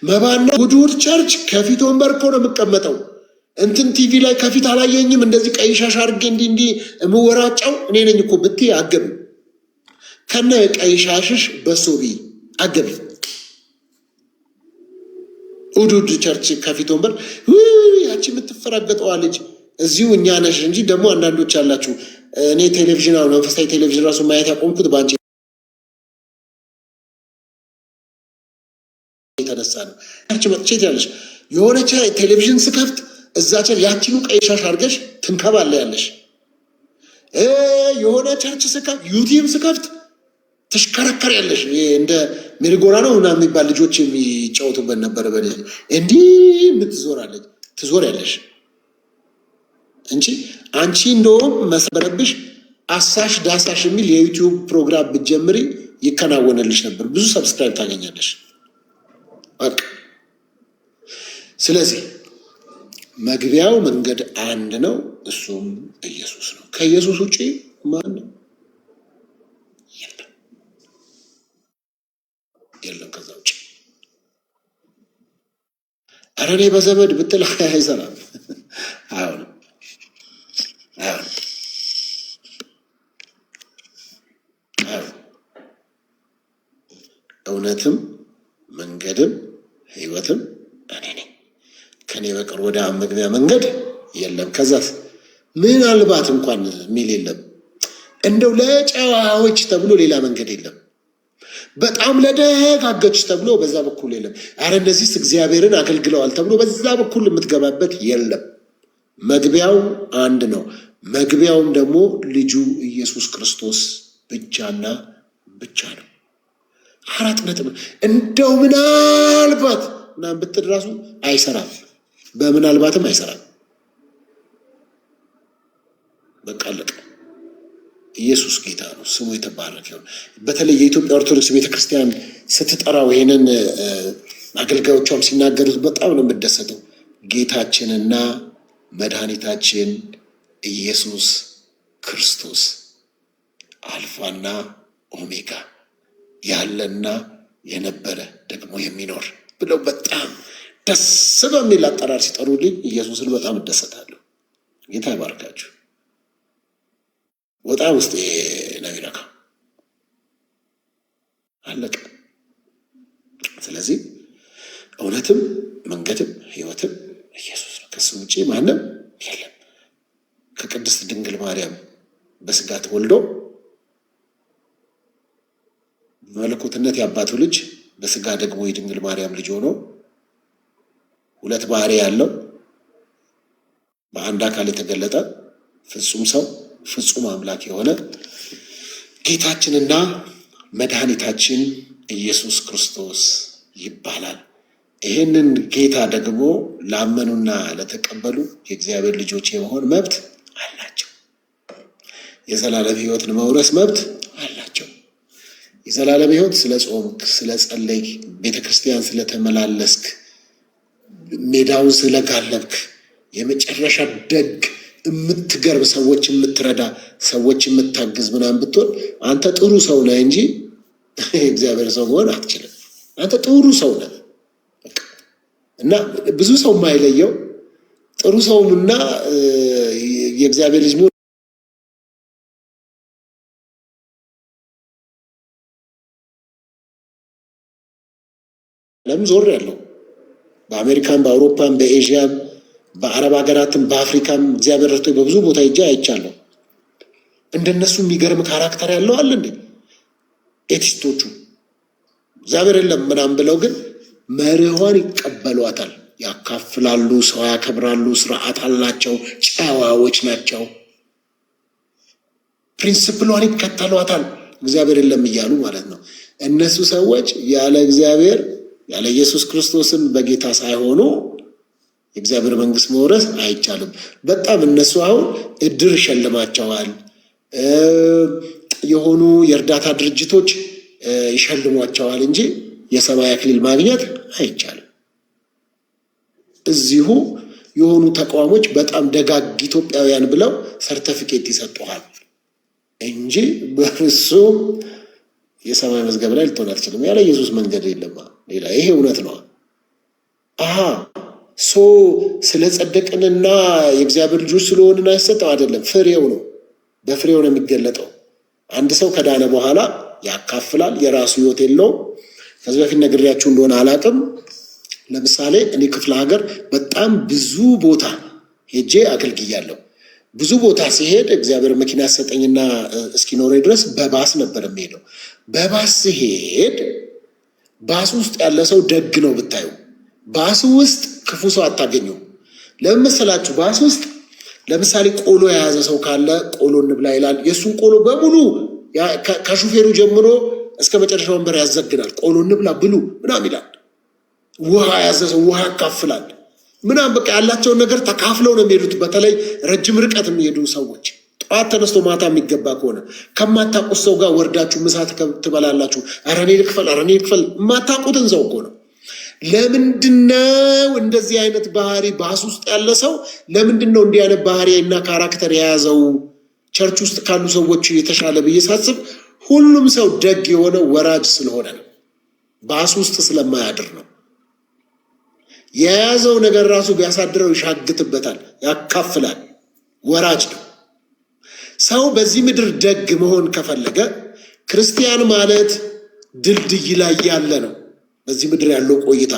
መባና ውድውድ ቸርች ከፊት ወንበር እኮ ነው የምቀመጠው። እንትን ቲቪ ላይ ከፊት አላየኝም? እንደዚህ ቀይ ሻሽ አድርጌ እንዲህ የምወራጨው እኔ ነኝ እኮ ብትይ አገቢ ከነ ቀይ ሻሽሽ በሶቢ አገቢ ውድውድ ቸርች ከፊት ወንበር ያቺ የምትፈራገጠዋ ልጅ እዚሁ እኛ ነሽ እንጂ ደግሞ አንዳንዶች አላችሁ። እኔ ቴሌቪዥን አሁን መንፈሳዊ ቴሌቪዥን ራሱ ማየት ያቆምኩት በአንቺ የተነሳ ነው። ቸርች መጥቼ ያለሽ የሆነ ቴሌቪዥን ስከፍት እዛ ቸር ያቺኑ ቀይ ሻሽ አድርገሽ ትንከባለ ያለሽ የሆነ ቸርች ስከፍት ዩቲዩብ ስከፍት ተሽከረከር ያለሽ እንደ ሜሪጎራ ነው እና የሚባል ልጆች የሚጫወቱበት ነበር። እንዲህ የምትዞራለች ትዞር ያለሽ እንጂ አንቺ እንደውም መስበረብሽ አሳሽ ዳሳሽ የሚል የዩቲዩብ ፕሮግራም ብትጀምሪ ይከናወንልሽ ነበር። ብዙ ሰብስክራይብ ታገኛለሽ። በቃ ስለዚህ መግቢያው መንገድ አንድ ነው፣ እሱም ኢየሱስ ነው። ከኢየሱስ ውጪ ማንም የለም። ከዛ ውጭ ኧረ እኔ በዘመድ ብትል አይሰራም። አይሆንም። እውነትም መንገድም ሕይወትም እኔ ነኝ፣ ከኔ በቀር ወደ አብ መግቢያ መንገድ የለም። ከዛስ ምናልባት እንኳን የሚል የለም። እንደው ለጨዋዎች ተብሎ ሌላ መንገድ የለም። በጣም ለደጋገች ተብሎ በዛ በኩል የለም። አረ እነዚህስ እግዚአብሔርን አገልግለዋል ተብሎ በዛ በኩል የምትገባበት የለም። መግቢያው አንድ ነው። መግቢያውም ደግሞ ልጁ ኢየሱስ ክርስቶስ ብቻና ብቻ ነው። 4 ነጥብ። እንደው ምናልባት ምናምን ብትል ራሱ አይሰራም። በምናልባትም አይሰራም። በቃ አለቀ። ኢየሱስ ጌታ ነው። ስሙ የተባረከ ይሁን። በተለይ የኢትዮጵያ ኦርቶዶክስ ቤተክርስቲያን ስትጠራው ይሄንን አገልጋዮቿም ሲናገሩት በጣም ነው የምደሰተው። ጌታችንና መድኃኒታችን ኢየሱስ ክርስቶስ አልፋና ኦሜጋ ያለና የነበረ ደግሞ የሚኖር ብለው በጣም ደስ በሚል አጠራር ሲጠሩልኝ ኢየሱስን በጣም እደሰታለሁ። ጌታ ይባርካችሁ። ወጣ ውስጥ ነው የሚነካው። አለቀ። ስለዚህ እውነትም መንገድ መንገድም ሕይወትም ኢየሱስ ነው። ከሱ ውጪ ማንም የለም። ከቅድስት ድንግል ማርያም በስጋ ተወልዶ መለኮትነት የአባቱ ልጅ በስጋ ደግሞ የድንግል ማርያም ልጅ ሆኖ ሁለት ባህሪ ያለው በአንድ አካል የተገለጠ ፍጹም ሰው ፍጹም አምላክ የሆነ ጌታችንና መድኃኒታችን ኢየሱስ ክርስቶስ ይባላል። ይህንን ጌታ ደግሞ ላመኑና ለተቀበሉ የእግዚአብሔር ልጆች የመሆን መብት አላቸው። የዘላለም ሕይወትን መውረስ መብት አላቸው። የዘላለም ሕይወት ስለ ጾምክ፣ ስለ ጸለይክ፣ ቤተ ክርስቲያን ስለተመላለስክ፣ ሜዳውን ስለጋለብክ፣ የመጨረሻ ደግ የምትገርብ ሰዎች የምትረዳ ሰዎች የምታግዝ ምናምን ብትሆን አንተ ጥሩ ሰው ነህ እንጂ የእግዚአብሔር ሰው መሆን አትችልም። አንተ ጥሩ ሰው ነህ እና ብዙ ሰው የማይለየው ጥሩ ሰውምና የእግዚአብሔር ልጅ መሆን ለምን ዞር ያለው በአሜሪካን፣ በአውሮፓን፣ በኤዥያን፣ በአረብ ሀገራትም በአፍሪካም እግዚአብሔር ረድቶኝ በብዙ ቦታ ሄጄ አይቻለሁ። እንደነሱ የሚገርም ካራክተር ያለው አለ እንዴ? ኤቲስቶቹ እግዚአብሔር የለም ምናምን ብለው ግን መርኋን ይቀበሏታል፣ ያካፍላሉ፣ ሰው ያከብራሉ፣ ስርዓት አላቸው፣ ጨዋዎች ናቸው። ፕሪንስፕሏን ይከተሏታል፣ እግዚአብሔር የለም እያሉ ማለት ነው። እነሱ ሰዎች ያለ እግዚአብሔር ያለ ኢየሱስ ክርስቶስን በጌታ ሳይሆኑ የእግዚአብሔር መንግስት መውረስ አይቻልም። በጣም እነሱ አሁን እድር ይሸልማቸዋል፣ የሆኑ የእርዳታ ድርጅቶች ይሸልሟቸዋል እንጂ የሰማይ አክሊል ማግኘት አይቻልም። እዚሁ የሆኑ ተቋሞች በጣም ደጋግ ኢትዮጵያውያን ብለው ሰርተፊኬት ይሰጡሃል እንጂ በፍጹም የሰማይ መዝገብ ላይ ልትሆን አትችልም። ያለ ኢየሱስ መንገድ የለማ ሌላ። ይሄ እውነት ነው። ስለ ጸደቅንና የእግዚአብሔር ልጆች ስለሆንን አይሰጠው አይደለም። ፍሬው ነው፣ በፍሬው ነው የሚገለጠው። አንድ ሰው ከዳነ በኋላ ያካፍላል፣ የራሱ ህይወት የለውም። ከዚህ በፊት ነግሬያችሁ እንደሆነ አላቅም። ለምሳሌ እኔ ክፍለ ሀገር በጣም ብዙ ቦታ ሄጄ አገልግያለሁ። ብዙ ቦታ ሲሄድ እግዚአብሔር መኪና ሰጠኝና እስኪኖረኝ ድረስ በባስ ነበር የሚሄደው። በባስ ሲሄድ ባስ ውስጥ ያለ ሰው ደግ ነው ብታዩ፣ ባስ ውስጥ ክፉ ሰው አታገኙ። ለምን መሰላችሁ? ባስ ውስጥ ለምሳሌ ቆሎ የያዘ ሰው ካለ ቆሎ እንብላ ይላል። የእሱን ቆሎ በሙሉ ከሹፌሩ ጀምሮ እስከ መጨረሻ ወንበር ያዘግናል። ቆሎ እንብላ ብሉ ምናምን ይላል። ውሃ የያዘ ሰው ውሃ ያካፍላል ምናምን። በቃ ያላቸውን ነገር ተካፍለው ነው የሚሄዱት። በተለይ ረጅም ርቀት የሚሄዱ ሰዎች ጠዋት ተነስቶ ማታ የሚገባ ከሆነ ከማታውቁት ሰው ጋር ወርዳችሁ ምሳ ትበላላችሁ። ኧረ እኔ ልክፈል፣ ኧረ እኔ ልክፈል። የማታውቁትን ሰው እኮ ነው። ለምንድነው እንደዚህ አይነት ባህሪ ባስ ውስጥ ያለ ሰው ለምንድነው እንዲህ አይነት ባህሪ እና ካራክተር የያዘው? ቸርች ውስጥ ካሉ ሰዎች የተሻለ ብዬ ሳስብ ሁሉም ሰው ደግ የሆነ ወራጅ ስለሆነ ነው። ባስ ውስጥ ስለማያድር ነው። የያዘው ነገር ራሱ ቢያሳድረው ይሻግትበታል፣ ያካፍላል፣ ወራጅ ነው። ሰው በዚህ ምድር ደግ መሆን ከፈለገ ክርስቲያን ማለት ድልድይ ላይ ያለ ነው። በዚህ ምድር ያለው ቆይታ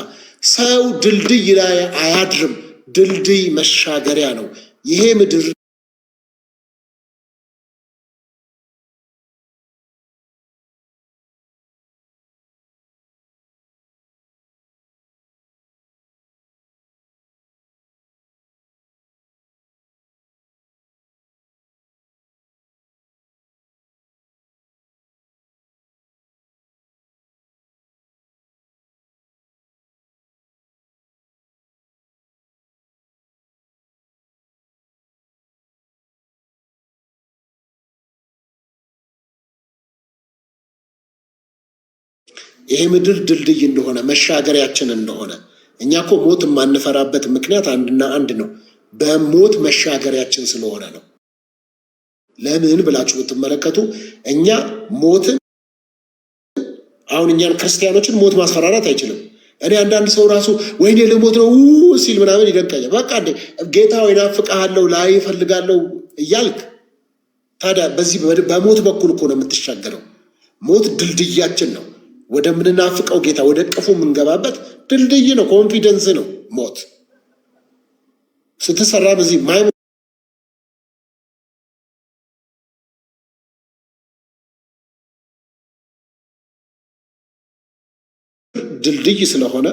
ሰው ድልድይ ላይ አያድርም። ድልድይ መሻገሪያ ነው። ይሄ ምድር ይሄ ምድር ድልድይ እንደሆነ መሻገሪያችን እንደሆነ እኛ እኮ ሞት የማንፈራበት ምክንያት አንድና አንድ ነው። በሞት መሻገሪያችን ስለሆነ ነው። ለምን ብላችሁ ብትመለከቱ እኛ ሞትን አሁን እኛን ክርስቲያኖችን ሞት ማስፈራራት አይችልም። እኔ አንዳንድ ሰው ራሱ ወይኔ ልሞት ነው ሲል ምናምን ይደንቀኛል። በቃ እንዴ ጌታ ወይ ናፍቅሃለሁ ላይ እፈልጋለሁ እያልክ ታዲያ በዚህ በሞት በኩል እኮ ነው የምትሻገረው። ሞት ድልድያችን ነው። ወደምንናፍቀው ጌታ ወደ ቅፉ የምንገባበት ድልድይ ነው። ኮንፊደንስ ነው። ሞት ስትሰራ በዚህ ማይ ድልድይ ስለሆነ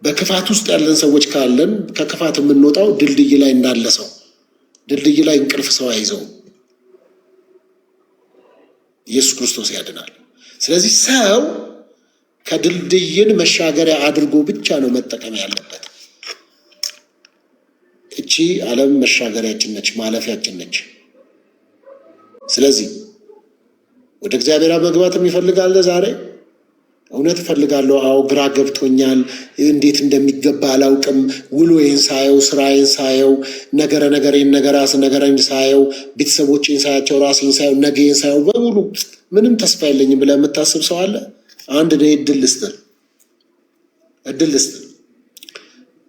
በክፋት ውስጥ ያለን ሰዎች ካለን ከክፋት የምንወጣው ድልድይ ላይ እንዳለ ሰው፣ ድልድይ ላይ እንቅልፍ ሰው አይዘው። ኢየሱስ ክርስቶስ ያድናል። ስለዚህ ሰው ከድልድይን መሻገሪያ አድርጎ ብቻ ነው መጠቀም ያለበት። እቺ ዓለም መሻገሪያችን ነች፣ ማለፊያችን ነች። ስለዚህ ወደ እግዚአብሔር መግባት የሚፈልጋለ ዛሬ እውነት እፈልጋለሁ። አዎ ግራ ገብቶኛል፣ እንዴት እንደሚገባ አላውቅም። ውሎዬን ሳየው፣ ስራዬን ሳየው፣ ነገሬን ሳየው፣ ቤተሰቦቼን ሳያቸው፣ ራሴን ሳየው፣ ነገዬን ሳየው በሙሉ ምንም ተስፋ የለኝም ብለህ የምታስብ ሰው አለ? አንድ እድል ልስጥ።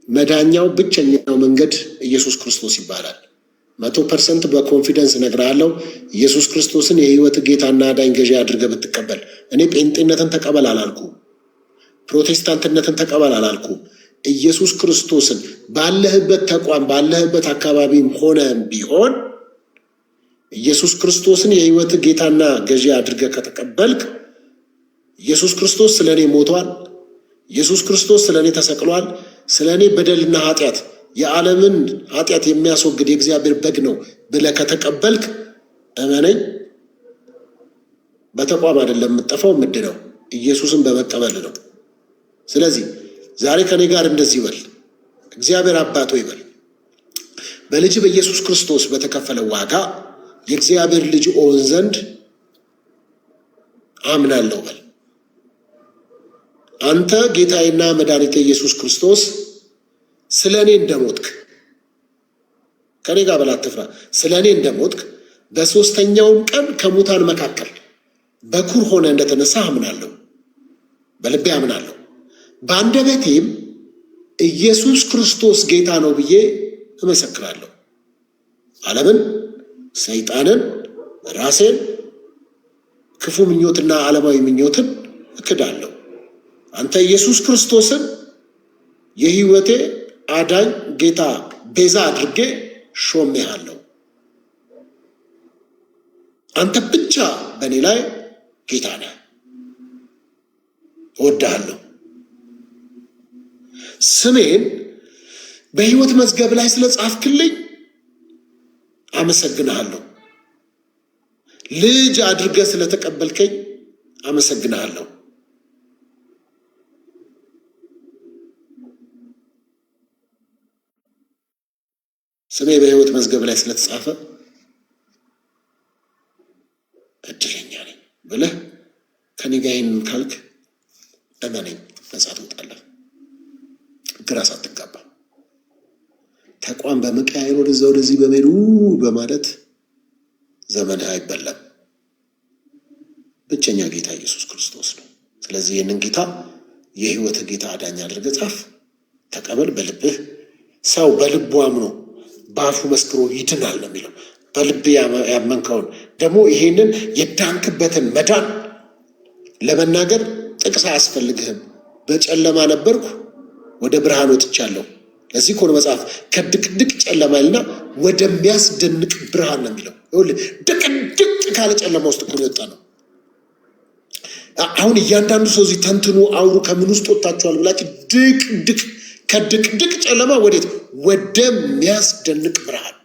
መዳኛው ብቸኛው መንገድ ኢየሱስ ክርስቶስ ይባላል። 100% በኮንፊደንስ እነግርሃለሁ። ኢየሱስ ክርስቶስን የህይወት ጌታና አዳኝ ገዢ አድርገህ ብትቀበል፣ እኔ ጴንጤነትን ተቀበል አላልኩ፣ ፕሮቴስታንትነትን ተቀበል አላልኩ። ኢየሱስ ክርስቶስን ባለህበት ተቋም ባለህበት አካባቢም ሆነም ቢሆን ኢየሱስ ክርስቶስን የህይወት ጌታና ገዢ አድርገህ ከተቀበልክ፣ ኢየሱስ ክርስቶስ ስለኔ ሞቷል፣ ኢየሱስ ክርስቶስ ስለኔ ተሰቅሏል፣ ስለኔ በደልና ኃጢአት የዓለምን ኃጢአት የሚያስወግድ የእግዚአብሔር በግ ነው ብለህ ከተቀበልክ፣ እመነኝ በተቋም አይደለም የምትጠፋው፣ ምድነው ኢየሱስን በመቀበል ነው። ስለዚህ ዛሬ ከኔ ጋር እንደዚህ ይበል፣ እግዚአብሔር አባቶ ይበል፣ በልጅ በኢየሱስ ክርስቶስ በተከፈለው ዋጋ የእግዚአብሔር ልጅ ኦን ዘንድ አምናለሁ በል። አንተ ጌታዬና መድኃኒቴ ኢየሱስ ክርስቶስ ስለ እኔ እንደሞትክ፣ ከኔ ጋር በል አትፍራ፣ ስለ እኔ እንደሞትክ በሦስተኛውም ቀን ከሙታን መካከል በኩር ሆነ እንደተነሳ አምናለሁ፣ በልቤ አምናለሁ። በአንደበቴም ኢየሱስ ክርስቶስ ጌታ ነው ብዬ እመሰክራለሁ። ዓለምን፣ ሰይጣንን፣ ራሴን፣ ክፉ ምኞትና ዓለማዊ ምኞትን እክዳለሁ። አንተ ኢየሱስ ክርስቶስን የህይወቴ አዳኝ ጌታ ቤዛ አድርጌ ሾሜሃለሁ። አንተ ብቻ በእኔ ላይ ጌታ ነህ። እወድሃለሁ። ስሜን በህይወት መዝገብ ላይ ስለጻፍክልኝ አመሰግንሃለሁ። ልጅ አድርገህ ስለተቀበልከኝ አመሰግንሃለሁ። ስሜ በህይወት መዝገብ ላይ ስለተጻፈ እድለኛ ነኝ ብለህ ከኔ ጋር ይህንን ካልክ እመነኝ፣ ነጻ ትወጣለህ። ግራ ሳትጋባ ተቋም በመቀያየር ወደዚህ በመሄዱ በማለት ዘመንህ አይበላም። ብቸኛ ጌታ ኢየሱስ ክርስቶስ ነው። ስለዚህ ይህንን ጌታ የህይወት ጌታ አዳኝ አድርገህ ጻፍ፣ ተቀበል በልብህ። ሰው በልቡ አምኖ በአፉ መስክሮ ይድናል ነው የሚለው። በልብ ያመንከውን ደግሞ ይሄንን የዳንክበትን መዳን ለመናገር ጥቅስ አያስፈልግህም። በጨለማ ነበርኩ ወደ ብርሃን ወጥቻለሁ። ለዚህ እኮ ነው መጽሐፍ ከድቅድቅ ጨለማ ይልና ወደሚያስደንቅ ብርሃን ነው የሚለው። ይኸውልህ ድቅድቅ ካለ ጨለማ ውስጥ እኮ የወጣ ነው። አሁን እያንዳንዱ ሰው እዚህ ተንትኑ አውሩ ከምን ውስጥ ወጣችኋል ብላችሁ ድቅድቅ ከድቅድቅ ጨለማ ወዴት? ወደሚያስደንቅ ብርሃን።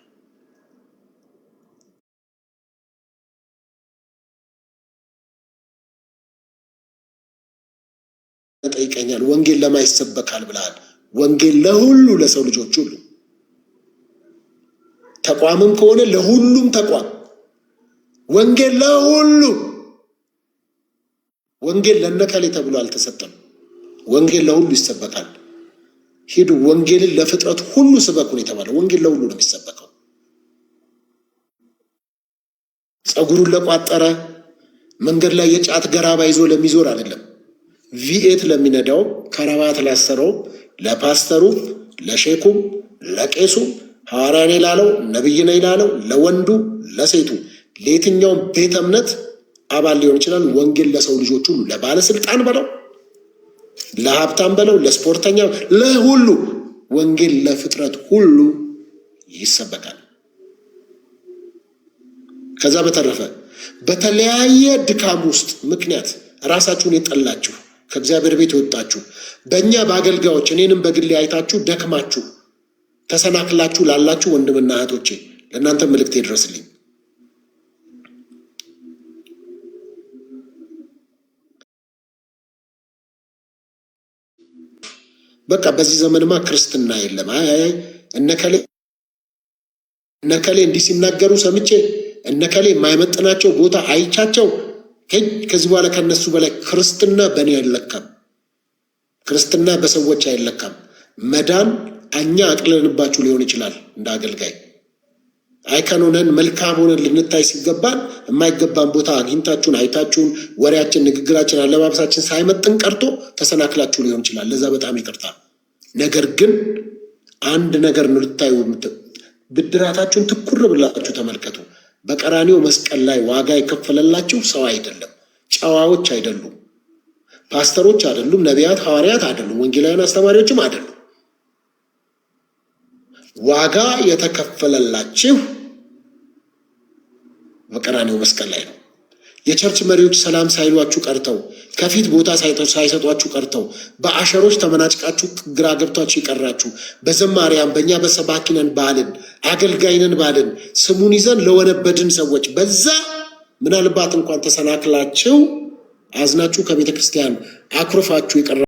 ጠይቀኛል። ወንጌል ለማን ይሰበካል ብለሃል? ወንጌል ለሁሉ ለሰው ልጆች ሁሉ። ተቋምም ከሆነ ለሁሉም ተቋም ወንጌል ለሁሉ። ወንጌል ለነከሌ ተብሎ አልተሰጠም። ወንጌል ለሁሉ ይሰበካል። ሂዱ ወንጌልን ለፍጥረት ሁሉ ስበኩ ነው የተባለው። ወንጌል ለሁሉ ነው የሚሰበከው። ጸጉሩን ለቋጠረ መንገድ ላይ የጫት ገራባ ይዞ ለሚዞር አይደለም። ቪኤት ለሚነዳው፣ ከረባት ላሰረው፣ ለፓስተሩ፣ ለሼኩም፣ ለቄሱ፣ ሐዋርያ ነኝ ላለው፣ ነብይ ነኝ ላለው፣ ለወንዱ፣ ለሴቱ፣ ለየትኛውም ቤተ እምነት አባል ሊሆን ይችላል። ወንጌል ለሰው ልጆች ሁሉ ለባለስልጣን በለው፣ ለሀብታም በለው፣ ለስፖርተኛ፣ ለሁሉ ወንጌል ለፍጥረት ሁሉ ይሰበካል። ከዛ በተረፈ በተለያየ ድካም ውስጥ ምክንያት ራሳችሁን የጠላችሁ ከእግዚአብሔር ቤት የወጣችሁ በእኛ በአገልጋዮች እኔንም በግሌ አይታችሁ ደክማችሁ ተሰናክላችሁ ላላችሁ ወንድምና እህቶቼ ለእናንተ መልእክት ይድረስልኝ። በቃ በዚህ ዘመንማ ክርስትና የለም። አይ እነከሌ እንዲህ ሲናገሩ ሰምቼ እነከሌ የማይመጥናቸው ቦታ አይቻቸው ከዚህ በኋላ ከነሱ በላይ ክርስትና በእኔ አይለካም። ክርስትና በሰዎች አይለካም። መዳን እኛ አቅለንባችሁ ሊሆን ይችላል። እንደ አገልጋይ አይከን ሆነን መልካም ሆነን ልንታይ ሲገባን የማይገባን ቦታ አግኝታችሁን አይታችሁን ወሬያችን፣ ንግግራችን፣ አለባበሳችን ሳይመጥን ቀርቶ ተሰናክላችሁ ሊሆን ይችላል። ለዛ በጣም ይቅርታ። ነገር ግን አንድ ነገር ነው ልታዩ፣ ብድራታችሁን ትኩር ብላችሁ ተመልከቱ። በቀራኒው መስቀል ላይ ዋጋ የከፈለላችሁ ሰው አይደለም፣ ጨዋዎች አይደሉም፣ ፓስተሮች አይደሉም፣ ነቢያት፣ ሐዋርያት አይደሉም፣ ወንጌላውያን አስተማሪዎችም አይደሉም። ዋጋ የተከፈለላችሁ በቀራኒው መስቀል ላይ ነው። የቸርች መሪዎች ሰላም ሳይሏችሁ ቀርተው ከፊት ቦታ ሳይሰጧችሁ ቀርተው በአሸሮች ተመናጭቃችሁ ግራ ገብቷችሁ ይቀራችሁ በዘማሪያን በእኛ በሰባኪነን ባልን አገልጋይነን ባልን ስሙን ይዘን ለወነበድን ሰዎች በዛ ምናልባት እንኳን ተሰናክላችሁ አዝናችሁ ከቤተ ክርስቲያን አኩርፋችሁ ይቀራ